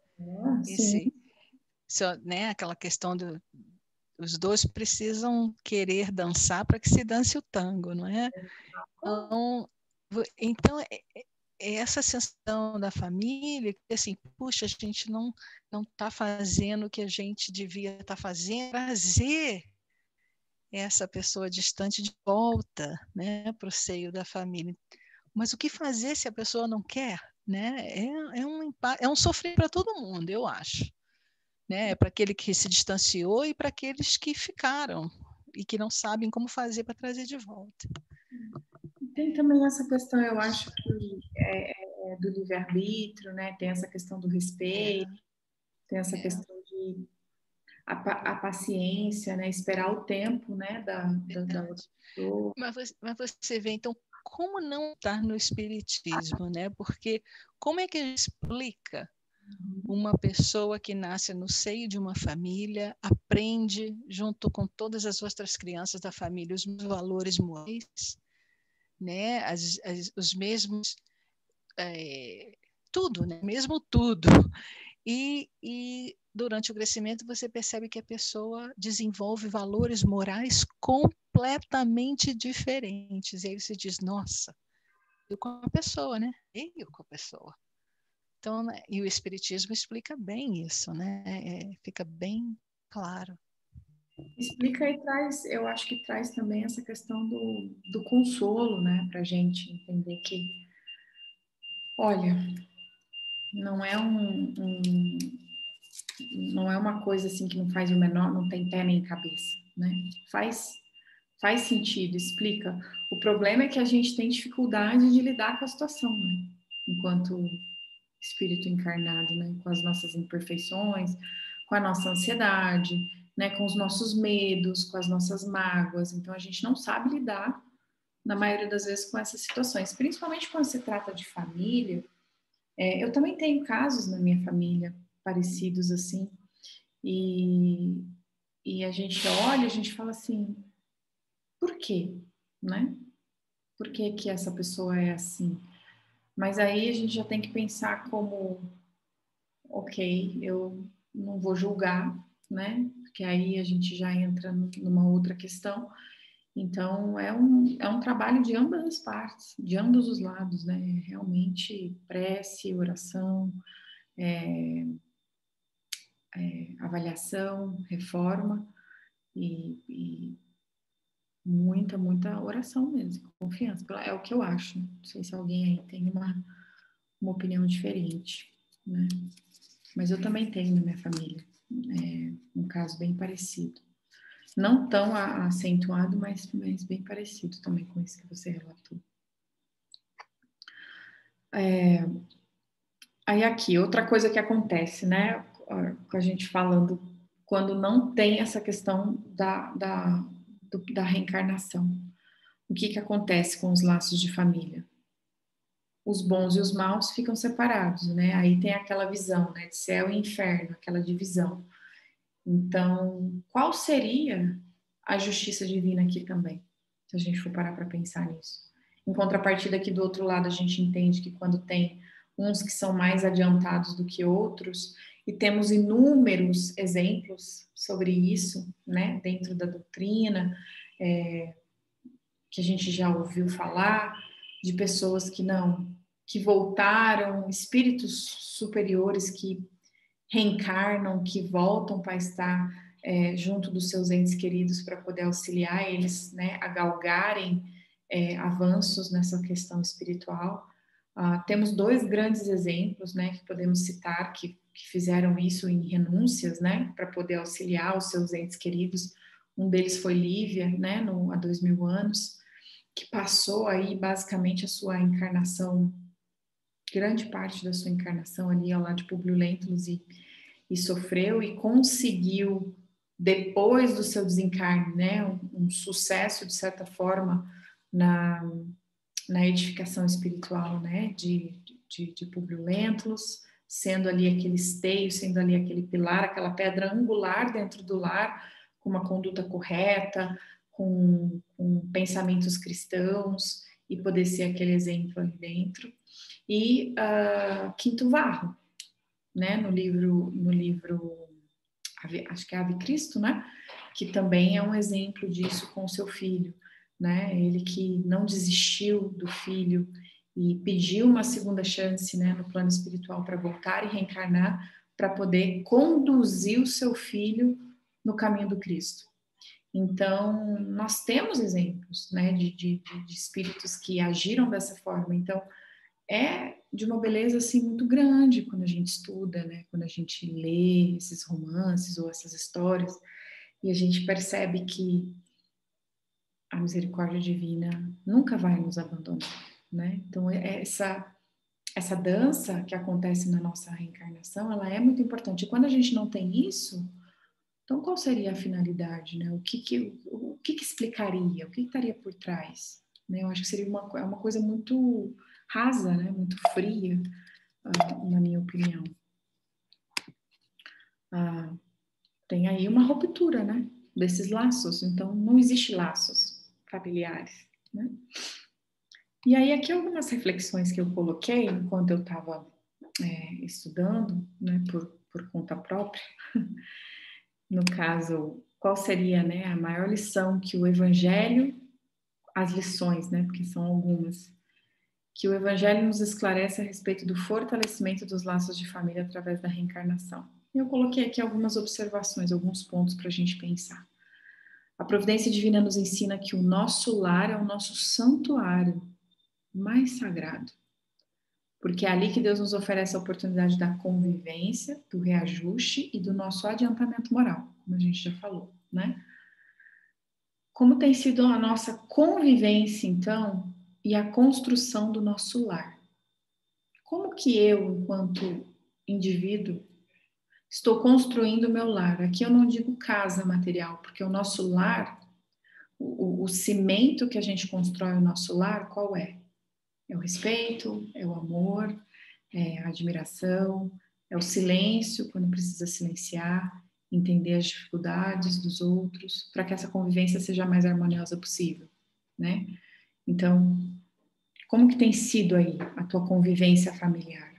A: Sim.
B: Né? Aquela questão os dois precisam querer dançar para que se dance o tango, não é? Então essa sensação da família, que assim, puxa, a gente não está fazendo o que a gente devia estar fazendo, trazer essa pessoa distante de volta, né, para o seio da família. Mas o que fazer se a pessoa não quer? Né? É um sofrer para todo mundo, eu acho. Né? Para aquele que se distanciou e para aqueles que ficaram e que não sabem como fazer para trazer de volta.
A: Tem também essa questão, eu acho que do livre-arbítrio, né? Tem essa questão do respeito, tem essa questão de a paciência, né? Esperar o tempo, né? Da outra pessoa.
B: Mas você vê, então, como não estar no espiritismo, né? Porque como é que ele explica uma pessoa que nasce no seio de uma família, aprende junto com todas as outras crianças da família os mesmos valores morais, né? Os mesmos tudo, né? Mesmo tudo. E durante o crescimento você percebe que a pessoa desenvolve valores morais completamente diferentes. E aí você diz, nossa, eu com a pessoa, né? Eu com a pessoa. Então, né? E o Espiritismo explica bem isso, né? Fica bem claro.
A: Explica e traz, eu acho que traz também essa questão do consolo, né? Para a gente entender que, olha, não é não é uma coisa assim que não faz o menor, não tem pé nem cabeça, né? Faz sentido, explica. O problema é que a gente tem dificuldade de lidar com a situação, né? Enquanto espírito encarnado, né? Com as nossas imperfeições, com a nossa ansiedade, né? Com os nossos medos, com as nossas mágoas. Então a gente não sabe lidar, na maioria das vezes, com essas situações, principalmente quando se trata de família. Eu também tenho casos na minha família parecidos assim, e a gente olha, a gente fala assim, por quê, né? Por que que essa pessoa é assim? Mas aí a gente já tem que pensar como, ok, eu não vou julgar, né? Porque aí a gente já entra numa outra questão. Então, é um trabalho de ambas as partes, de ambos os lados, né? Realmente prece, oração, avaliação, reforma e muita oração mesmo, confiança. É o que eu acho. Não sei se alguém aí tem uma opinião diferente, né? Mas eu também tenho na minha família um caso bem parecido. Não tão acentuado, mas bem parecido também com esse que você relatou. Aí aqui, outra coisa que acontece, né? Com a gente falando, quando não tem essa questão da reencarnação. O que acontece com os laços de família? Os bons e os maus ficam separados, né? Aí tem aquela visão, né, de céu e inferno, aquela divisão. Então, qual seria a justiça divina aqui também, se a gente for parar para pensar nisso? Em contrapartida, aqui do outro lado, a gente entende que quando tem uns que são mais adiantados do que outros, e temos inúmeros exemplos sobre isso, né, dentro da doutrina, que a gente já ouviu falar, de pessoas que voltaram, espíritos superiores que reencarnam, que voltam para estar junto dos seus entes queridos para poder auxiliar eles, né, a galgarem avanços nessa questão espiritual. Temos dois grandes exemplos, né, que podemos citar, que fizeram isso em renúncias, né, para poder auxiliar os seus entes queridos. Um deles foi Lívia, né, há 2000 anos, que passou aí basicamente a sua encarnação, grande parte da sua encarnação ali ao lado de Públio Lentulus e sofreu e conseguiu, depois do seu desencarne, né, um sucesso de certa forma na edificação espiritual, né, de Públio Lentulus, sendo ali aquele esteio, sendo ali aquele pilar, aquela pedra angular dentro do lar, com uma conduta correta, com pensamentos cristãos, e poder ser aquele exemplo ali dentro. E Quinto Varro, né, no livro, acho que é Ave Cristo, né, que também é um exemplo disso com seu filho, né, ele que não desistiu do filho e pediu uma segunda chance, né, no plano espiritual para voltar e reencarnar, para poder conduzir o seu filho no caminho do Cristo. Então, nós temos exemplos, né, de espíritos que agiram dessa forma. Então, é de uma beleza assim muito grande quando a gente estuda, né? Quando a gente lê esses romances ou essas histórias e a gente percebe que a misericórdia divina nunca vai nos abandonar, né? Então essa dança que acontece na nossa reencarnação, ela é muito importante. E quando a gente não tem isso, então qual seria a finalidade, né? O que explicaria? O que estaria por trás? Né? Eu acho que seria uma coisa muito rasa, né? Muito fria, na minha opinião. Tem aí uma ruptura, né? Desses laços. Então, não existe laços familiares, né? E aí, aqui algumas reflexões que eu coloquei enquanto eu estava estudando, né? Por conta própria. No caso, qual seria, né? A maior lição que o Evangelho, as lições, né? Porque são algumas, que o Evangelho nos esclarece a respeito do fortalecimento dos laços de família através da reencarnação. Eu coloquei aqui algumas observações, alguns pontos para a gente pensar. A providência divina nos ensina que o nosso lar é o nosso santuário mais sagrado, porque é ali que Deus nos oferece a oportunidade da convivência, do reajuste e do nosso adiantamento moral, como a gente já falou, né? Como tem sido a nossa convivência, então, e a construção do nosso lar? Como que eu, enquanto indivíduo, estou construindo o meu lar? Aqui eu não digo casa material, porque o nosso lar, o cimento que a gente constrói o nosso lar, qual é? É o respeito, é o amor, é a admiração, é o silêncio, quando precisa silenciar, entender as dificuldades dos outros, para que essa convivência seja a mais harmoniosa possível, né? Então, como que tem sido aí a tua convivência familiar?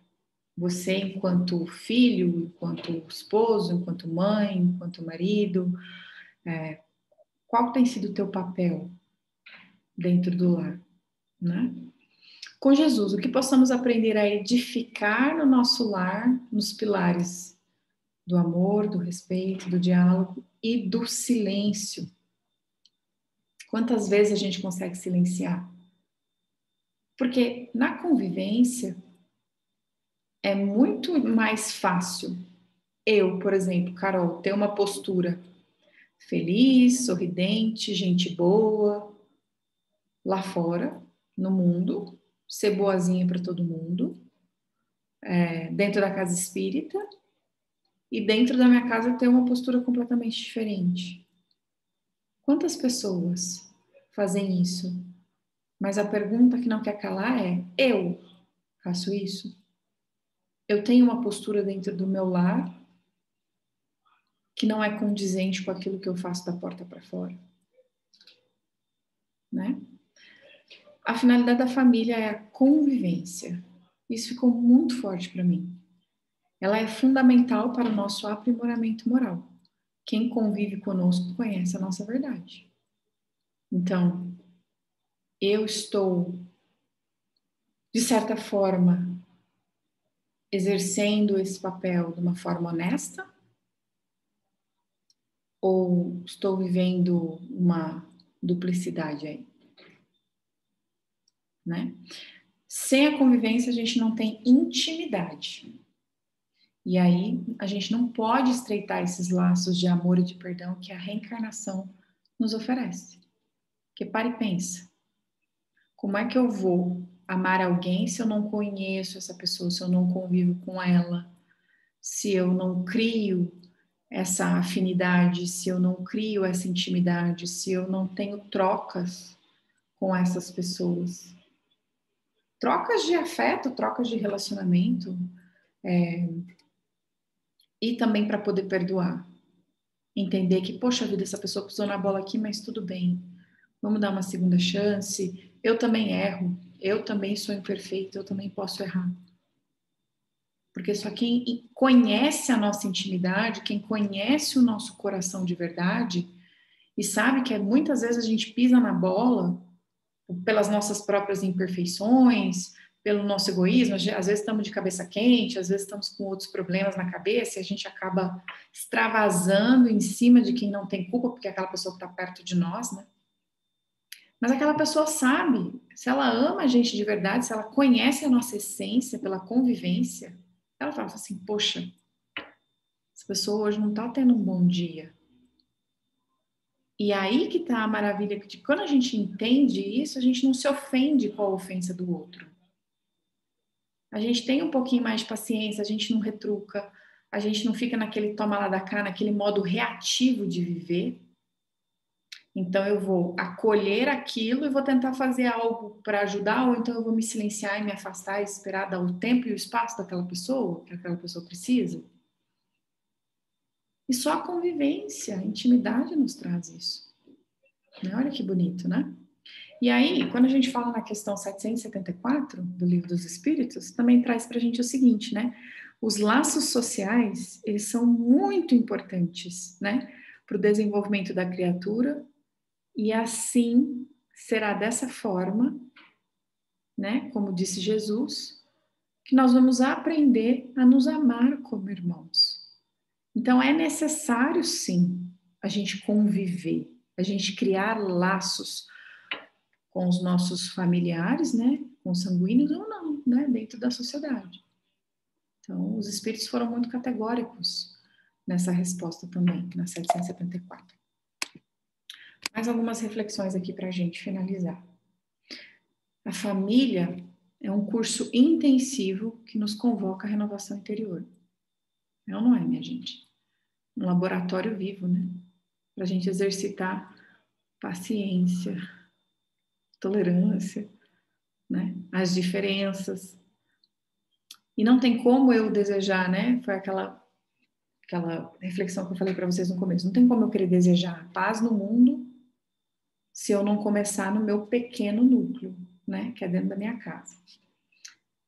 A: Você, enquanto filho, enquanto esposo, enquanto mãe, enquanto marido, qual tem sido o teu papel dentro do lar, né? Com Jesus, o que possamos aprender a edificar no nosso lar, nos pilares do amor, do respeito, do diálogo e do silêncio. Quantas vezes a gente consegue silenciar? Porque na convivência é muito mais fácil eu, por exemplo, Carol, ter uma postura feliz, sorridente, gente boa, lá fora, no mundo, ser boazinha para todo mundo, dentro da casa espírita, e dentro da minha casa ter uma postura completamente diferente. Quantas pessoas fazem isso? Mas a pergunta que não quer calar é: eu faço isso? Eu tenho uma postura dentro do meu lar que não é condizente com aquilo que eu faço da porta para fora, né? A finalidade da família é a convivência. Isso ficou muito forte para mim. ela é fundamental para o nosso aprimoramento moral. Quem convive conosco conhece a nossa verdade. Então, eu estou, de certa forma, exercendo esse papel de uma forma honesta? Ou estou vivendo uma duplicidade aí? Né? Sem a convivência, a gente não tem intimidade. E aí, a gente não pode estreitar esses laços de amor e de perdão que a reencarnação nos oferece. Porque para e pensa. Como é que eu vou amar alguém se eu não conheço essa pessoa, se eu não convivo com ela, se eu não crio essa afinidade, se eu não crio essa intimidade, se eu não tenho trocas com essas pessoas? Trocas de afeto, trocas de relacionamento, e também para poder perdoar. Entender que, poxa vida, essa pessoa pisou na bola aqui, mas tudo bem. Vamos dar uma segunda chance. Eu também erro. Eu também sou imperfeito. Eu também posso errar. Porque só quem conhece a nossa intimidade, quem conhece o nosso coração de verdade e sabe que muitas vezes a gente pisa na bola pelas nossas próprias imperfeições, pelo nosso egoísmo, às vezes estamos de cabeça quente, às vezes estamos com outros problemas na cabeça e a gente acaba extravasando em cima de quem não tem culpa, porque é aquela pessoa que está perto de nós, né? Mas aquela pessoa sabe, se ela ama a gente de verdade, se ela conhece a nossa essência pela convivência, ela fala assim, poxa, essa pessoa hoje não está tendo um bom dia. E aí que está a maravilha, que quando a gente entende isso, a gente não se ofende com a ofensa do outro. A gente tem um pouquinho mais de paciência, a gente não retruca, a gente não fica naquele toma lá da cá, naquele modo reativo de viver. Então eu vou acolher aquilo e vou tentar fazer algo para ajudar, ou então eu vou me silenciar e me afastar e esperar dar o tempo e o espaço daquela pessoa, que aquela pessoa precisa. E só a convivência, a intimidade nos traz isso. Olha que bonito, né? E aí, quando a gente fala na questão 774 do Livro dos Espíritos, também traz para a gente o seguinte, né? Os laços sociais, eles são muito importantes, né? Para o desenvolvimento da criatura, e assim será dessa forma, né? Como disse Jesus, que nós vamos aprender a nos amar como irmãos. Então, é necessário, sim, a gente conviver, a gente criar laços com os nossos familiares, né, com sanguíneos ou não, né, dentro da sociedade. Então, os espíritos foram muito categóricos nessa resposta também, na 774. Mais algumas reflexões aqui para a gente finalizar. A família é um curso intensivo que nos convoca à renovação interior. É ou não é, minha gente? Um laboratório vivo, né? Para a gente exercitar paciência, tolerância, né? As diferenças. E não tem como eu desejar, né? Foi aquela reflexão que eu falei para vocês no começo. Não tem como eu querer desejar paz no mundo se eu não começar no meu pequeno núcleo, né? Que é dentro da minha casa.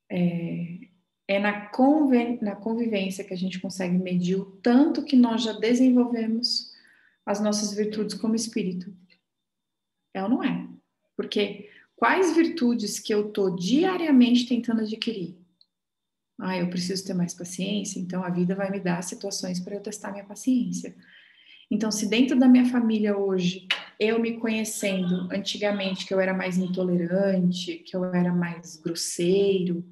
A: É na convivência que a gente consegue medir o tanto que nós já desenvolvemos as nossas virtudes como espírito. É ou não é? Porque quais virtudes que eu estou diariamente tentando adquirir? Eu preciso ter mais paciência, então a vida vai me dar situações para eu testar minha paciência. Então, se dentro da minha família hoje, eu me conhecendo antigamente que eu era mais intolerante, que eu era mais grosseiro,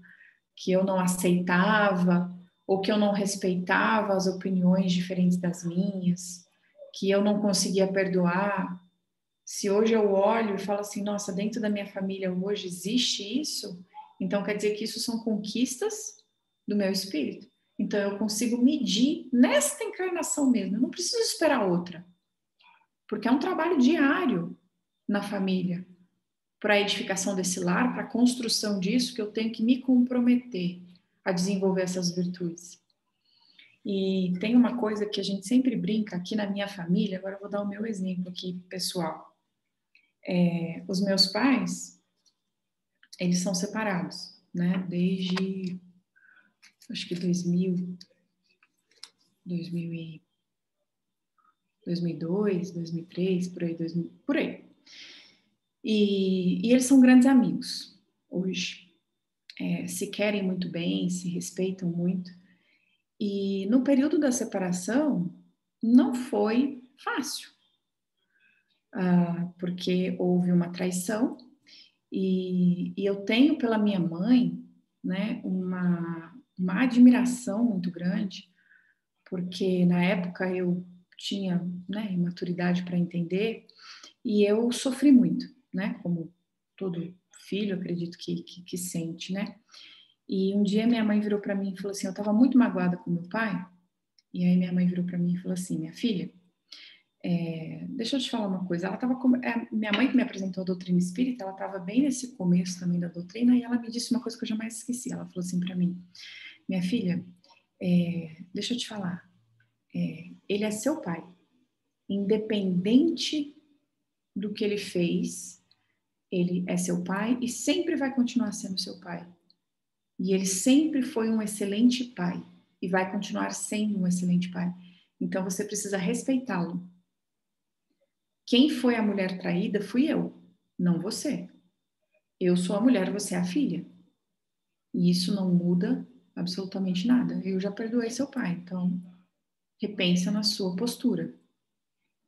A: que eu não aceitava, ou que eu não respeitava as opiniões diferentes das minhas, que eu não conseguia perdoar, se hoje eu olho e falo assim, nossa, dentro da minha família hoje existe isso, então quer dizer que isso são conquistas do meu espírito. Então eu consigo medir nesta encarnação mesmo, eu não preciso esperar outra. Porque é um trabalho diário na família, para a edificação desse lar, para a construção disso, que eu tenho que me comprometer a desenvolver essas virtudes. E tem uma coisa que a gente sempre brinca aqui na minha família, agora eu vou dar o meu exemplo aqui, pessoal. Os meus pais, eles são separados, né? Desde acho que 2002, 2003, por aí, por aí. E eles são grandes amigos hoje. Se querem muito bem, se respeitam muito. E no período da separação, não foi fácil, porque houve uma traição e eu tenho pela minha mãe, né, uma admiração muito grande, porque na época eu tinha, né, maturidade para entender e eu sofri muito, né, como todo filho, acredito que sente, né. E um dia minha mãe virou para mim e falou assim, eu estava muito magoada com meu pai, e aí minha mãe virou para mim e falou assim, minha filha, deixa eu te falar uma coisa, minha mãe que me apresentou a doutrina espírita, ela estava bem nesse começo também da doutrina, e ela me disse uma coisa que eu jamais esqueci, ela falou assim para mim, minha filha, deixa eu te falar, ele é seu pai, independente do que ele fez, ele é seu pai e sempre vai continuar sendo seu pai. E ele sempre foi um excelente pai e vai continuar sendo um excelente pai. Então você precisa respeitá-lo. Quem foi a mulher traída fui eu, não você. Eu sou a mulher, você é a filha. E isso não muda absolutamente nada. Eu já perdoei seu pai, então repensa na sua postura.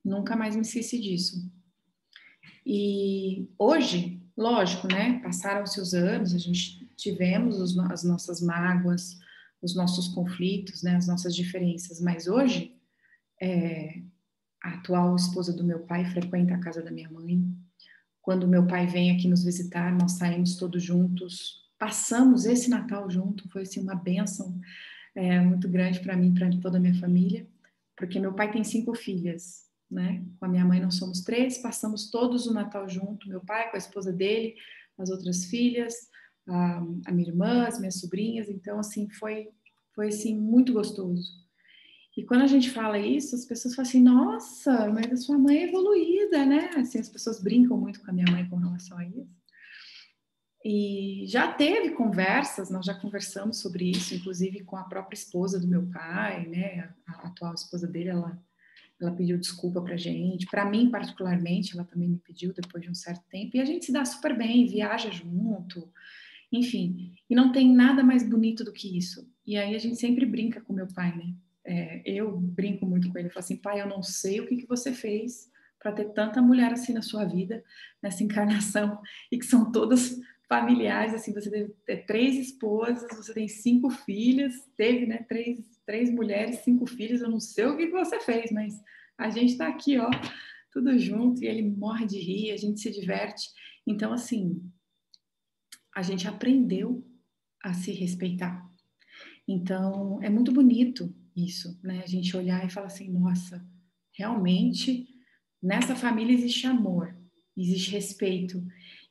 A: Nunca mais me esqueci disso. E hoje, lógico, né? Passaram-se os anos, a gente tivemos as nossas mágoas, os nossos conflitos, né? As nossas diferenças. Mas hoje, a atual esposa do meu pai frequenta a casa da minha mãe. Quando meu pai vem aqui nos visitar, nós saímos todos juntos. Passamos esse Natal junto, foi assim, uma bênção muito grande para mim, para toda a minha família, porque meu pai tem 5 filhas, né? Com a minha mãe nós somos 3, passamos todos o Natal junto, meu pai com a esposa dele, as outras filhas, a minha irmã, as minhas sobrinhas, então assim, foi assim, muito gostoso. E quando a gente fala isso, as pessoas falam assim, nossa, mas a sua mãe é evoluída, né? Assim, as pessoas brincam muito com a minha mãe com relação a isso. E já teve conversas, nós já conversamos sobre isso, inclusive com a própria esposa do meu pai, né? A atual esposa dele, ela pediu desculpa pra gente. Para mim, particularmente, ela também me pediu depois de um certo tempo. E a gente se dá super bem, viaja junto, enfim. E não tem nada mais bonito do que isso. E aí a gente sempre brinca com meu pai, né? Eu brinco muito com ele, eu falo assim, pai, eu não sei o que você fez para ter tanta mulher assim na sua vida, nessa encarnação, e que são todas familiares, assim, você deve ter 3 esposas, você tem 5 filhas, teve, né, 3 mulheres, 5 filhos, eu não sei o que você fez, mas a gente tá aqui, ó, tudo junto, e ele morre de rir, a gente se diverte, então, assim, a gente aprendeu a se respeitar. Então, é muito bonito isso, né? A gente olhar e falar assim, nossa, realmente nessa família existe amor, existe respeito.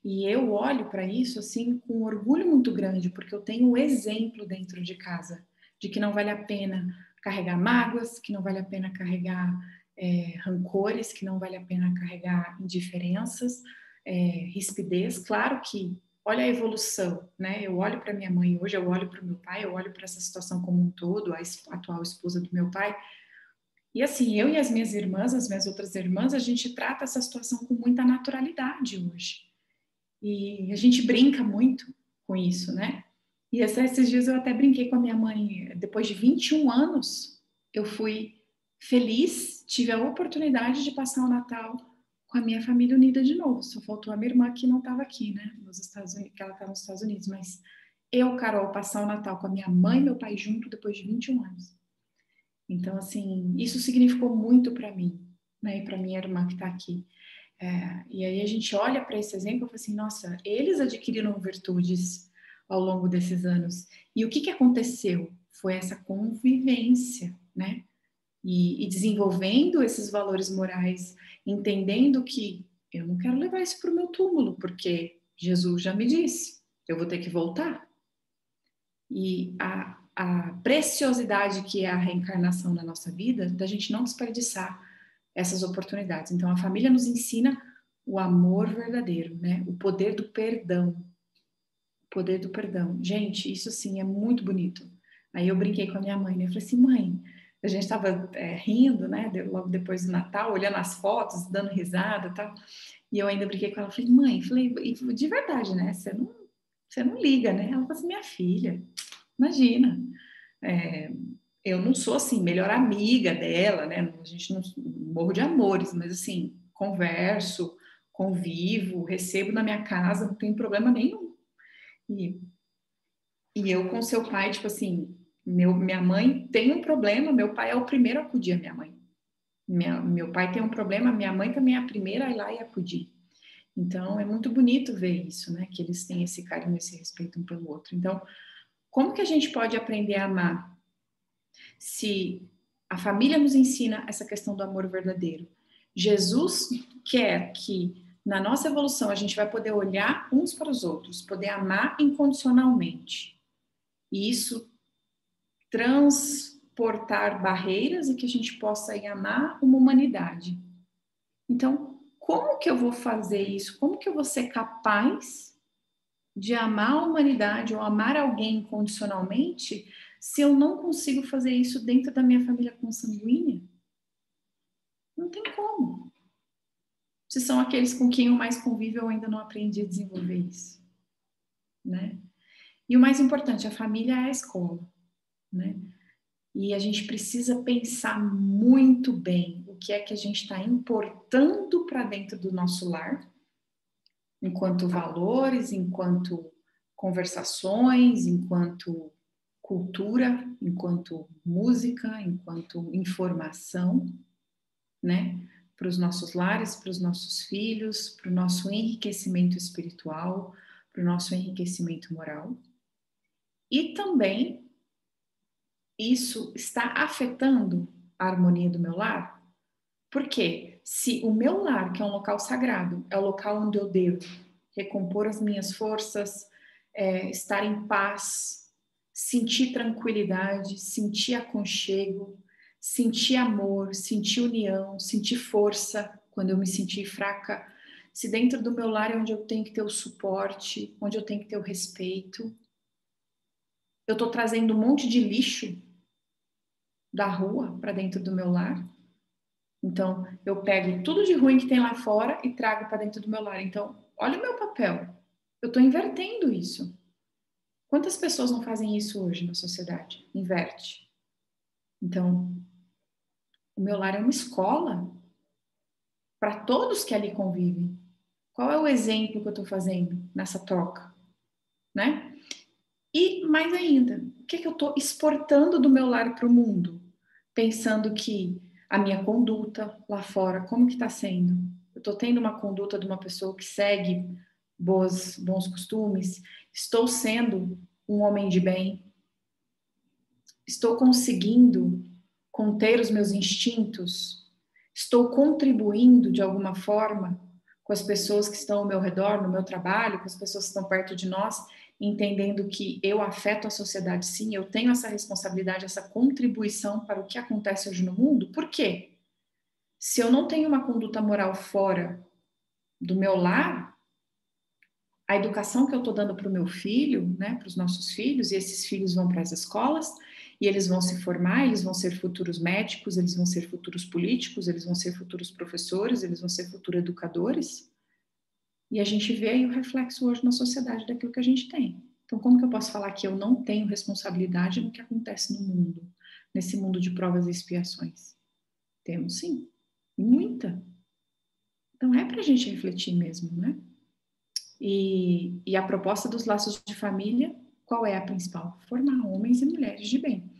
A: E eu olho para isso assim com um orgulho muito grande, porque eu tenho o exemplo dentro de casa de que não vale a pena carregar mágoas, que não vale a pena carregar rancores, que não vale a pena carregar indiferenças, rispidez. Claro que olha a evolução, né? Eu olho para minha mãe hoje, eu olho para o meu pai, eu olho para essa situação como um todo, a atual esposa do meu pai. E assim, eu e as minhas irmãs, as minhas outras irmãs, a gente trata essa situação com muita naturalidade hoje. E a gente brinca muito com isso, né? E esses dias eu até brinquei com a minha mãe. Depois de 21 anos, eu fui feliz, tive a oportunidade de passar o Natal com a minha família unida de novo. Só faltou a minha irmã que não estava aqui, né? Nos Estados Unidos, que ela está nos Estados Unidos. Mas eu, Carol, passar o Natal com a minha mãe e meu pai junto depois de 21 anos. Então, assim, isso significou muito para mim, né? E para minha irmã que está aqui. E aí a gente olha para esse exemplo e fala assim, nossa, eles adquiriram virtudes ao longo desses anos. E o que aconteceu? Foi essa convivência, né? E desenvolvendo esses valores morais, entendendo que eu não quero levar isso para o meu túmulo, porque Jesus já me disse, eu vou ter que voltar. E a preciosidade que é a reencarnação na nossa vida, da gente não desperdiçar essas oportunidades. Então, a família nos ensina o amor verdadeiro, né? O poder do perdão. O poder do perdão. Gente, isso sim é muito bonito. Aí eu brinquei com a minha mãe, né? Eu falei assim, mãe, a gente estava rindo, né? Logo depois do Natal, olhando as fotos, dando risada e tal. E eu ainda brinquei com ela, falei, mãe, falei, de verdade, né? Você não liga, né? Ela falou assim, minha filha, imagina, eu não sou assim, melhor amiga dela, né? A gente não morro de amores, mas assim, converso, convivo, recebo na minha casa, não tem problema nenhum. E, e eu com seu pai, tipo assim, minha mãe tem um problema, meu pai é o primeiro a acudir a minha mãe. Meu pai tem um problema, minha mãe também é a primeira a ir lá e acudir. Então, é muito bonito ver isso, né? Que eles têm esse carinho, esse respeito um pelo outro. Então, como que a gente pode aprender a amar se a família nos ensina essa questão do amor verdadeiro? Jesus quer que na nossa evolução a gente vai poder olhar uns para os outros, poder amar incondicionalmente. E isso transportar barreiras e que a gente possa ir amar uma humanidade. Então, como que eu vou fazer isso? Como que eu vou ser capaz de amar a humanidade ou amar alguém incondicionalmente se eu não consigo fazer isso dentro da minha família consanguínea? Não tem como. Se são aqueles com quem eu mais convivo, eu ainda não aprendi a desenvolver isso, né? E o mais importante, a família é a escola, né? E a gente precisa pensar muito bem o que é que a gente está importando para dentro do nosso lar, enquanto valores, enquanto conversações, enquanto cultura, enquanto música, enquanto informação, né? Para os nossos lares, para os nossos filhos, para o nosso enriquecimento espiritual, para o nosso enriquecimento moral. E também isso está afetando a harmonia do meu lar? Porque se o meu lar, que é um local sagrado, é o local onde eu devo recompor as minhas forças, estar em paz, sentir tranquilidade, sentir aconchego, sentir amor, sentir união, sentir força quando eu me sentir fraca. Se dentro do meu lar é onde eu tenho que ter o suporte, onde eu tenho que ter o respeito, eu estou trazendo um monte de lixo da rua para dentro do meu lar. Então, eu pego tudo de ruim que tem lá fora e trago para dentro do meu lar. Então, olha o meu papel. Eu estou invertendo isso. Quantas pessoas não fazem isso hoje na sociedade? Inverte. Então, o meu lar é uma escola para todos que ali convivem. Qual é o exemplo que eu estou fazendo nessa troca, né? E mais ainda, o que eu estou exportando do meu lar para o mundo? Pensando que a minha conduta lá fora, como que está sendo? Eu estou tendo uma conduta de uma pessoa que segue bons costumes? Estou sendo um homem de bem? Estou conseguindo conter os meus instintos? Estou contribuindo de alguma forma com as pessoas que estão ao meu redor, no meu trabalho, com as pessoas que estão perto de nós, entendendo que eu afeto a sociedade, sim, eu tenho essa responsabilidade, essa contribuição para o que acontece hoje no mundo? Por quê? Se eu não tenho uma conduta moral fora do meu lar, a educação que eu estou dando para o meu filho, né, para os nossos filhos, e esses filhos vão para as escolas, e eles vão se formar, eles vão ser futuros médicos, eles vão ser futuros políticos, eles vão ser futuros professores, eles vão ser futuros educadores. E a gente vê aí o reflexo hoje na sociedade daquilo que a gente tem. Então, como que eu posso falar que eu não tenho responsabilidade no que acontece no mundo, nesse mundo de provas e expiações? Temos sim, muita. Então, é para a gente refletir mesmo, né? E a proposta dos laços de família, qual é a principal? Formar homens e mulheres de bem.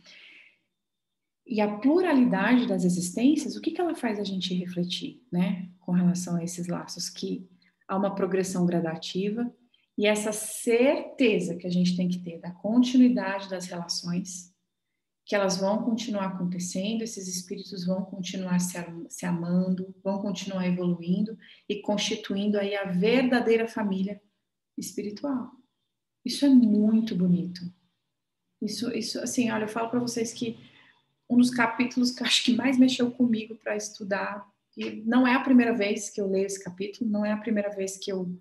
A: E a pluralidade das existências, o que ela faz a gente refletir, né? Com relação a esses laços, que há uma progressão gradativa e essa certeza que a gente tem que ter da continuidade das relações, que elas vão continuar acontecendo, esses espíritos vão continuar se amando, vão continuar evoluindo e constituindo aí a verdadeira família espiritual. Isso é muito bonito. Isso assim, olha, eu falo para vocês que um dos capítulos que eu acho que mais mexeu comigo para estudar, e não é a primeira vez que eu leio esse capítulo, não é a primeira vez que eu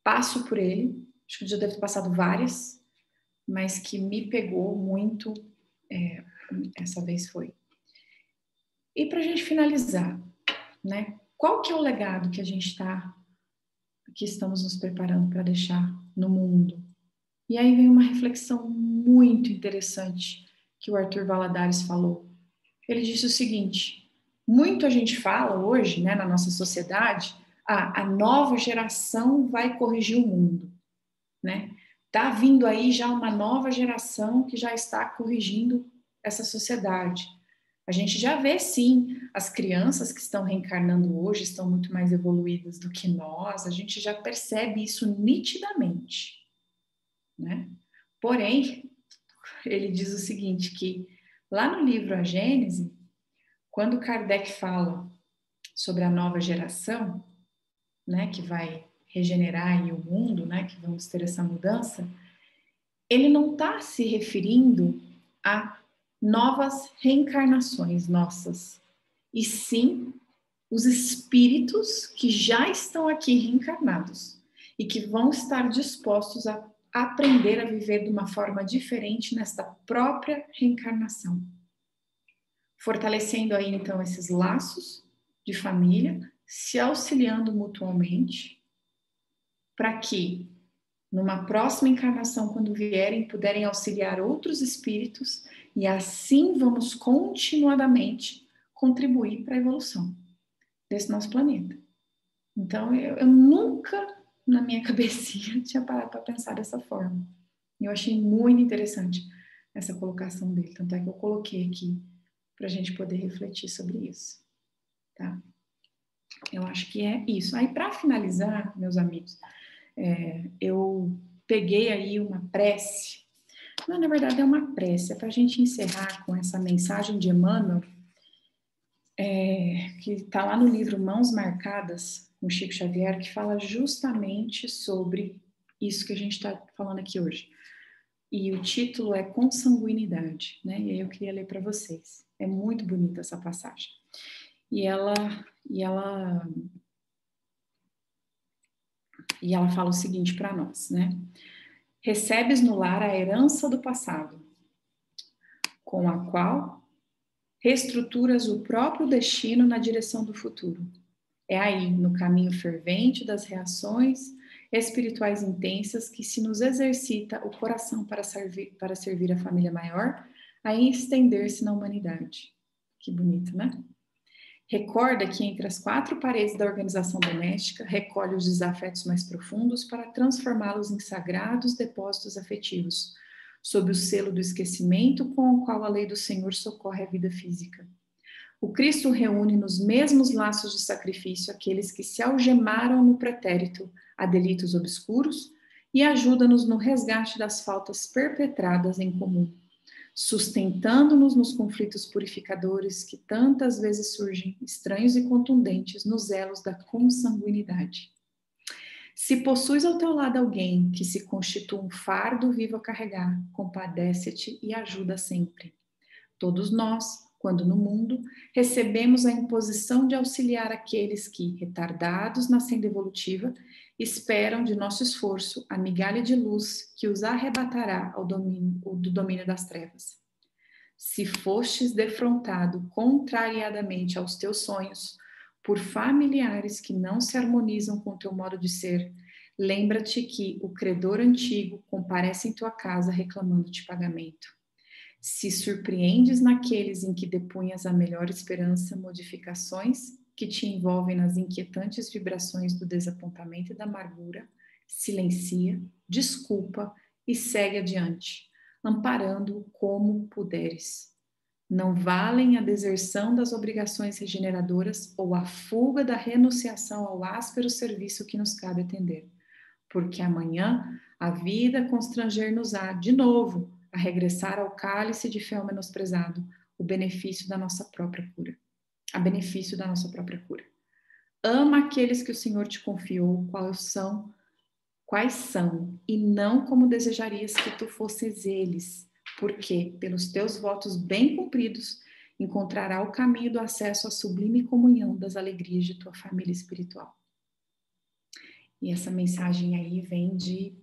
A: passo por ele, acho que eu já devo ter passado várias, mas que me pegou muito, essa vez foi. E para a gente finalizar, né? Qual que é o legado que que estamos nos preparando para deixar no mundo? E aí vem uma reflexão muito interessante que o Arthur Valladares falou. Ele disse o seguinte: muito a gente fala hoje, né, na nossa sociedade, a nova geração vai corrigir o mundo, né? Tá vindo aí já uma nova geração que já está corrigindo essa sociedade. A gente já vê, sim, as crianças que estão reencarnando hoje estão muito mais evoluídas do que nós, a gente já percebe isso nitidamente, né? Porém, ele diz o seguinte, que lá no livro A Gênese, quando Kardec fala sobre a nova geração, né, que vai regenerar aí o mundo, né, que vamos ter essa mudança, ele não está se referindo a novas reencarnações nossas, e sim os espíritos que já estão aqui reencarnados e que vão estar dispostos a aprender a viver de uma forma diferente nesta própria reencarnação. Fortalecendo aí, então, esses laços de família, se auxiliando mutuamente, para que, numa próxima encarnação, quando vierem, puderem auxiliar outros espíritos, e assim vamos continuadamente contribuir para a evolução desse nosso planeta. Então, eu nunca, na minha cabecinha, tinha parado para pensar dessa forma. Eu achei muito interessante essa colocação dele, tanto é que eu coloquei aqui para a gente poder refletir sobre isso, tá? Eu acho que é isso. Aí, para finalizar, meus amigos, eu peguei aí uma prece, não, na verdade é uma prece, é para a gente encerrar com essa mensagem de Emmanuel, que está lá no livro Mãos Marcadas, com Chico Xavier, que fala justamente sobre isso que a gente está falando aqui hoje. E o título é Consanguinidade, né? E aí eu queria ler para vocês. É muito bonita essa passagem. E ela fala o seguinte para nós, né? Recebes no lar a herança do passado, com a qual reestruturas o próprio destino na direção do futuro. É aí, no caminho fervente das reações espirituais intensas, que se nos exercita o coração para servir a família maior, a estender-se na humanidade. Que bonito, né? Recorda que entre as quatro paredes da organização doméstica, recolhe os desafetos mais profundos para transformá-los em sagrados depósitos afetivos, sob o selo do esquecimento com o qual a lei do Senhor socorre a vida física. O Cristo reúne nos mesmos laços de sacrifício aqueles que se algemaram no pretérito a delitos obscuros e ajuda-nos no resgate das faltas perpetradas em comum, sustentando-nos nos conflitos purificadores que tantas vezes surgem estranhos e contundentes nos elos da consanguinidade. Se possuis ao teu lado alguém que se constitua um fardo vivo a carregar, compadece-te e ajuda sempre. Todos nós, quando no mundo, recebemos a imposição de auxiliar aqueles que, retardados na senda evolutiva, esperam de nosso esforço a migalha de luz que os arrebatará do domínio das trevas. Se fostes defrontado contrariadamente aos teus sonhos por familiares que não se harmonizam com teu modo de ser, lembra-te que o credor antigo comparece em tua casa reclamando-te pagamento. Se surpreendes naqueles em que depunhas a melhor esperança modificações que te envolvem nas inquietantes vibrações do desapontamento e da amargura, silencia, desculpa e segue adiante, amparando-o como puderes. Não valem a deserção das obrigações regeneradoras ou a fuga da renunciação ao áspero serviço que nos cabe atender, porque amanhã a vida constranger-nos-á de novo a regressar ao cálice de fel menosprezado, o benefício da nossa própria cura. A benefício da nossa própria cura. Ama aqueles que o Senhor te confiou, quais são, e não como desejarias que tu fosses eles, porque, pelos teus votos bem cumpridos, encontrará o caminho do acesso à sublime comunhão das alegrias de tua família espiritual. E essa mensagem aí vem de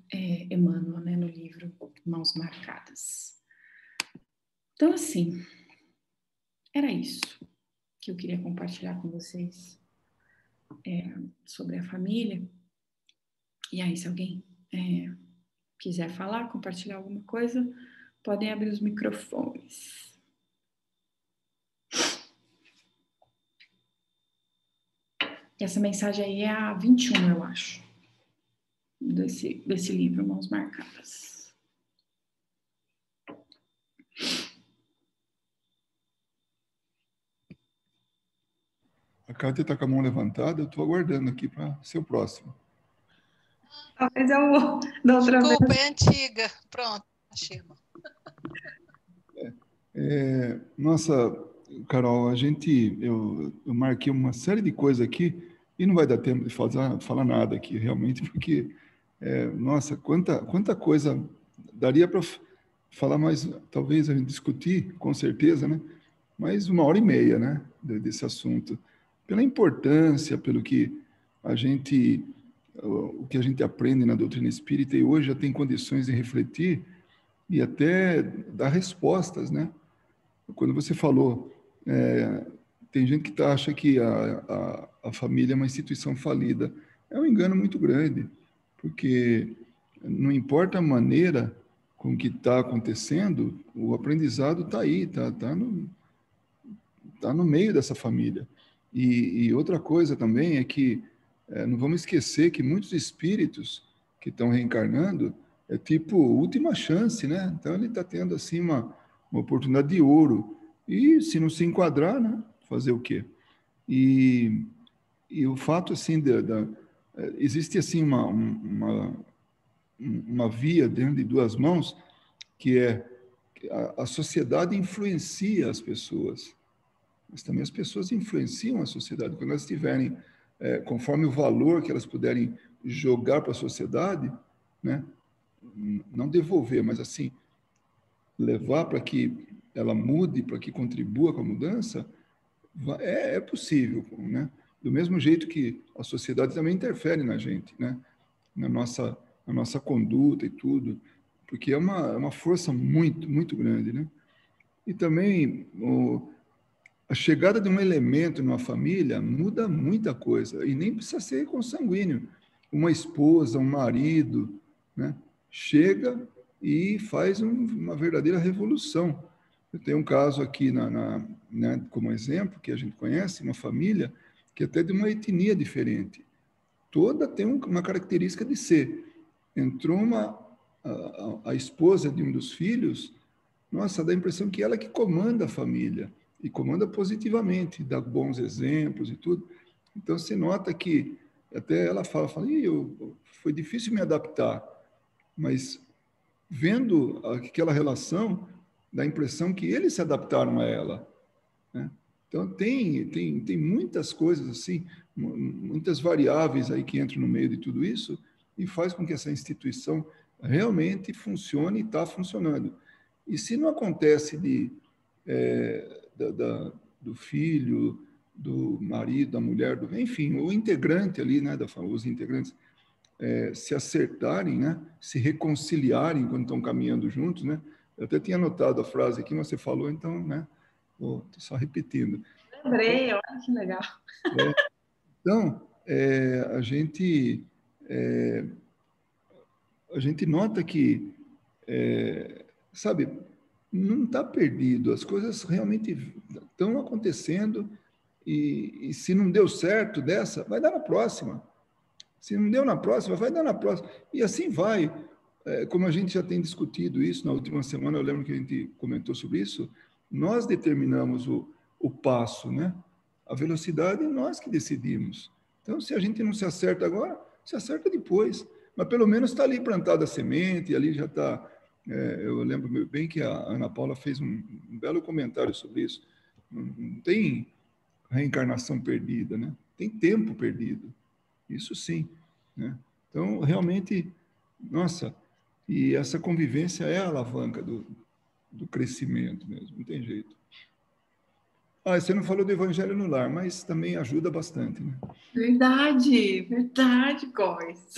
A: Emmanuel, né, no livro Mãos Marcadas. Então, assim, era isso que eu queria compartilhar com vocês sobre a família. E aí, se alguém quiser falar, compartilhar alguma coisa, podem abrir os microfones. Essa mensagem aí é a 21, eu acho, desse livro, Mãos Marcadas.
C: A Kátia está com a mão levantada, eu estou aguardando aqui para ser o próximo.
A: Talvez eu vou da outra vez.
B: Desculpa, é antiga. Pronto, achei.
C: Nossa, Carol, eu marquei uma série de coisas aqui e não vai dar tempo de falar nada aqui, realmente, porque, nossa, quanta coisa daria para falar mais, talvez a gente discutir, com certeza, né? Mais 1h30, né, desse assunto. Pela importância, pelo que o que a gente aprende na doutrina espírita e hoje já tem condições de refletir e até dar respostas, né? Quando você falou, tem gente que acha que a família é uma instituição falida. É um engano muito grande, porque não importa a maneira com que está acontecendo, o aprendizado está aí, tá no meio dessa família. E outra coisa também é que não vamos esquecer que muitos espíritos que estão reencarnando é tipo última chance, né? Então ele está tendo assim uma oportunidade de ouro. E se não se enquadrar, né? Fazer o quê? E o fato assim existe assim uma via dentro de duas mãos que é a sociedade influencia as pessoas, mas também as pessoas influenciam a sociedade. Quando elas tiverem, conforme o valor que elas puderem jogar para a sociedade, né? Não devolver, mas assim, levar para que ela mude, para que contribua com a mudança, é possível, né? Do mesmo jeito que a sociedade também interfere na gente, né? Na nossa conduta e tudo, porque é uma força muito, muito grande, né? E também a chegada de um elemento numa família muda muita coisa, e nem precisa ser consanguíneo. Uma esposa, um marido, né? Chega e faz uma verdadeira revolução. Eu tenho um caso aqui, né, como exemplo, que a gente conhece, uma família que é até de uma etnia diferente. Toda tem uma característica de ser. Entrou a esposa de um dos filhos, nossa, dá a impressão que ela que comanda a família, e comanda positivamente, dá bons exemplos e tudo. Então, se nota que, até ela fala foi difícil me adaptar, mas vendo aquela relação, dá a impressão que eles se adaptaram a ela, né? Então, tem muitas coisas assim, muitas variáveis aí que entram no meio de tudo isso e faz com que essa instituição realmente funcione e está funcionando. E se não acontece do filho, do marido, da mulher, enfim, o integrante ali, né, os integrantes, se acertarem, né, se reconciliarem quando estão caminhando juntos, né? Eu até tinha anotado a frase aqui, mas você falou, então, né? Estou só repetindo.
A: Lembrei, olha que legal.
C: Então, a gente nota que, sabe, não está perdido, as coisas realmente estão acontecendo e se não deu certo dessa, vai dar na próxima. Se não deu na próxima, vai dar na próxima. E assim vai. Como a gente já tem discutido isso na última semana, eu lembro que a gente comentou sobre isso, nós determinamos o passo, né? A velocidade, nós que decidimos. Então, se a gente não se acerta agora, se acerta depois. Mas pelo menos está ali plantada a semente, e ali já está. Eu lembro bem que a Ana Paula fez um belo comentário sobre isso. Não tem reencarnação perdida, né? Tem tempo perdido. Isso sim, né? Então, realmente, nossa, e essa convivência é a alavanca do crescimento mesmo, não tem jeito. Você não falou do evangelho no lar, mas também ajuda bastante, né?
A: Verdade, verdade, Góis.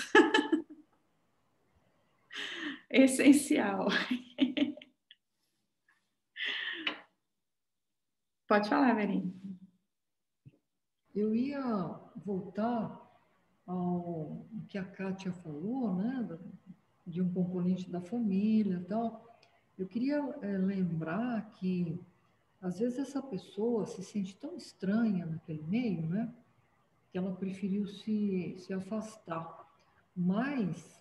A: Essencial. Pode falar, Verinha.
D: Eu ia voltar ao que a Kátia falou, né, de um componente da família e tal. Eu queria lembrar que, às vezes, essa pessoa se sente tão estranha naquele meio, né, que ela preferiu se afastar. Mas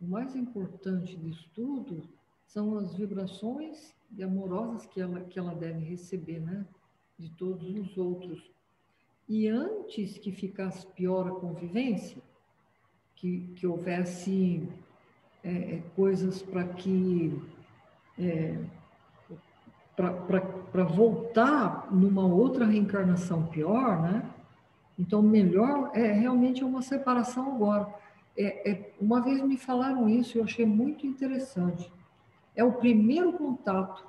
D: o mais importante disso tudo são as vibrações amorosas que ela deve receber, né, de todos os outros. E antes que ficasse pior a convivência, que houvesse coisas para voltar numa outra reencarnação pior, né? Então, melhor realmente uma separação agora. Uma vez me falaram isso e eu achei muito interessante. É o primeiro contato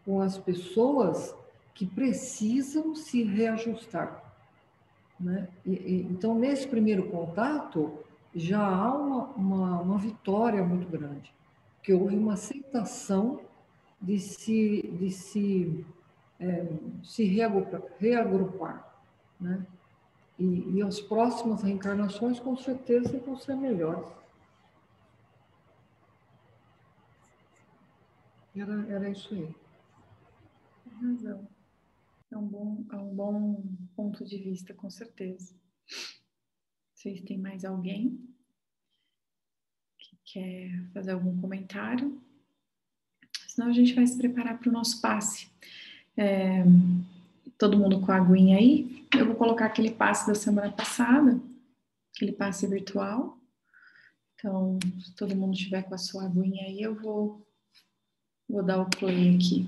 D: com as pessoas que precisam se reajustar, né? Então, nesse primeiro contato, já há uma vitória muito grande, que houve uma aceitação de se reagrupar, né? E as próximas reencarnações, com certeza, vão ser melhores. Era isso aí.
A: Tem razão. É um bom ponto de vista, com certeza. Vocês têm mais alguém que quer fazer algum comentário? Senão a gente vai se preparar para o nosso passe. Todo mundo com a aguinha aí? Eu vou colocar aquele passe da semana passada, aquele passe virtual. Então, se todo mundo estiver com a sua aguinha aí, eu vou dar o play aqui.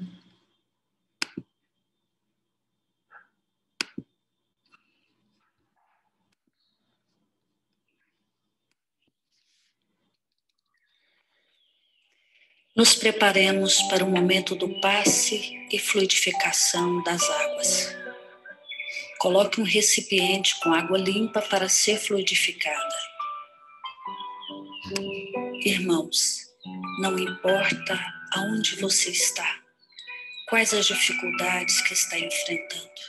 E: Nos preparemos para o momento do passe e fluidificação das águas. Coloque um recipiente com água limpa para ser fluidificada. Irmãos, não importa aonde você está, quais as dificuldades que está enfrentando,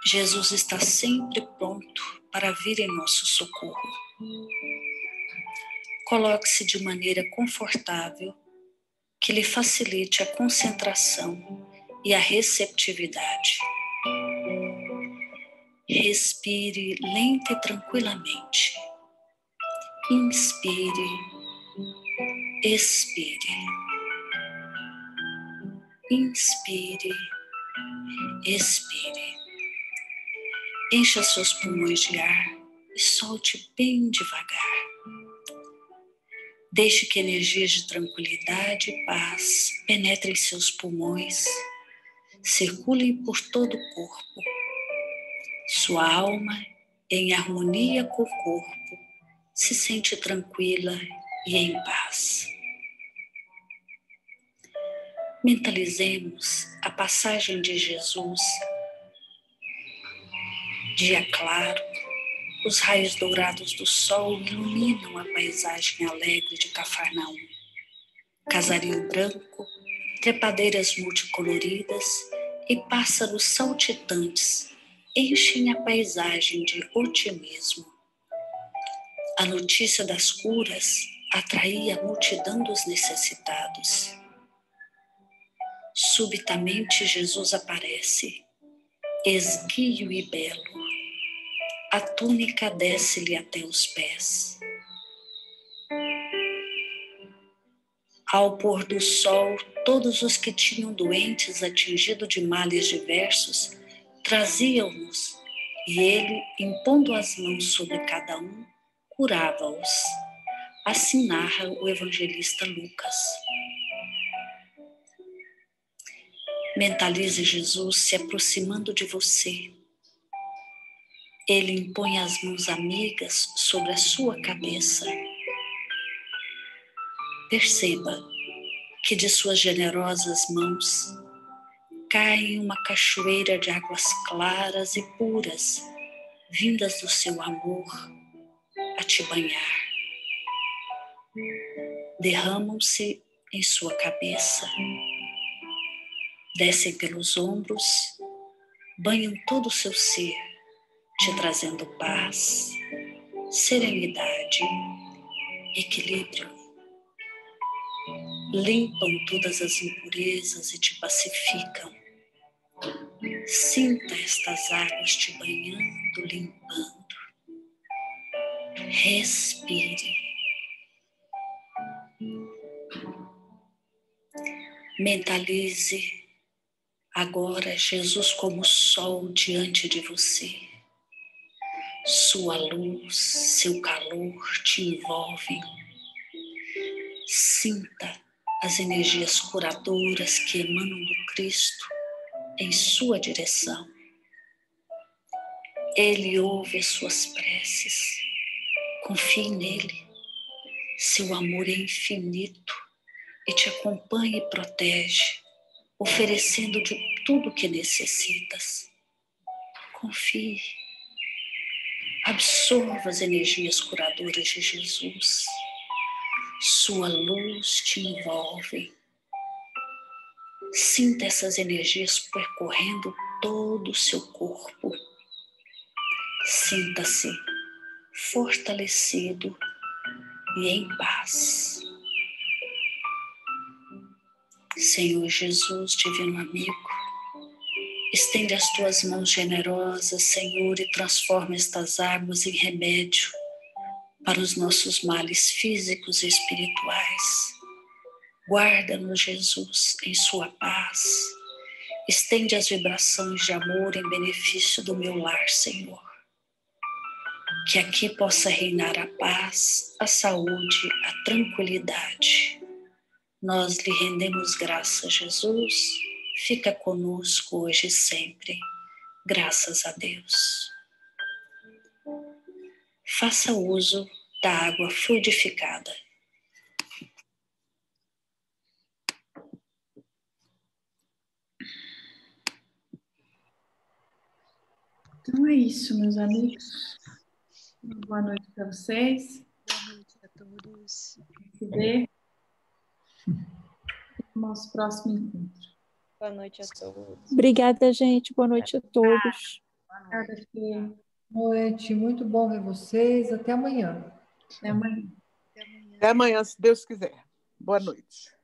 E: Jesus está sempre pronto para vir em nosso socorro. Coloque-se de maneira confortável, que lhe facilite a concentração e a receptividade. Respire lenta e tranquilamente. Inspire, expire. Inspire, expire. Encha seus pulmões de ar e solte bem devagar. Deixe que energias de tranquilidade e paz penetrem seus pulmões, circulem por todo o corpo. Sua alma, em harmonia com o corpo, se sente tranquila e em paz. Mentalizemos a passagem de Jesus. Dia claro, os raios dourados do sol iluminam a paisagem alegre de Cafarnaum. Casario branco, trepadeiras multicoloridas e pássaros saltitantes enchem a paisagem de otimismo. A notícia das curas atraía a multidão dos necessitados. Subitamente Jesus aparece, esguio e belo. A túnica desce-lhe até os pés. Ao pôr do sol, todos os que tinham doentes atingidos de males diversos traziam-nos, e ele, impondo as mãos sobre cada um, curava-os. Assim narra o evangelista Lucas. Mentalize Jesus se aproximando de você. Ele impõe as mãos amigas sobre a sua cabeça. Perceba que de suas generosas mãos cai uma cachoeira de águas claras e puras, vindas do seu amor a te banhar. Derramam-se em sua cabeça, descem pelos ombros, banham todo o seu ser, te trazendo paz, serenidade, equilíbrio. Limpam todas as impurezas e te pacificam. Sinta estas águas te banhando, limpando. Respire. Mentalize agora Jesus como sol diante de você. Sua luz, seu calor te envolvem. Sinta as energias curadoras que emanam do Cristo em sua direção. Ele ouve as suas preces. Confie nele. Seu amor é infinito e te acompanha e protege, oferecendo de tudo que necessitas. Confie. Absorva as energias curadoras de Jesus. Sua luz te envolve. Sinta essas energias percorrendo todo o seu corpo. Sinta-se fortalecido e em paz. Senhor Jesus, divino amigo, estende as tuas mãos generosas, Senhor, e transforma estas águas em remédio para os nossos males físicos e espirituais. Guarda-nos, Jesus, em sua paz. Estende as vibrações de amor em benefício do meu lar, Senhor. Que aqui possa reinar a paz, a saúde, a tranquilidade. Nós lhe rendemos graças, Jesus. Fica conosco hoje e sempre. Graças a Deus. Faça uso da água fluidificada.
A: Então é isso, meus amigos. Boa noite para vocês.
B: Boa noite a todos.
A: Se vê no nosso próximo encontro.
F: Boa noite a todos.
G: Obrigada, gente. Boa noite a todos.
A: Obrigada, Fê.
D: Boa noite, muito bom ver vocês. Até amanhã.
A: Até amanhã.
B: Até amanhã.
H: Até amanhã, se Deus quiser. Boa noite.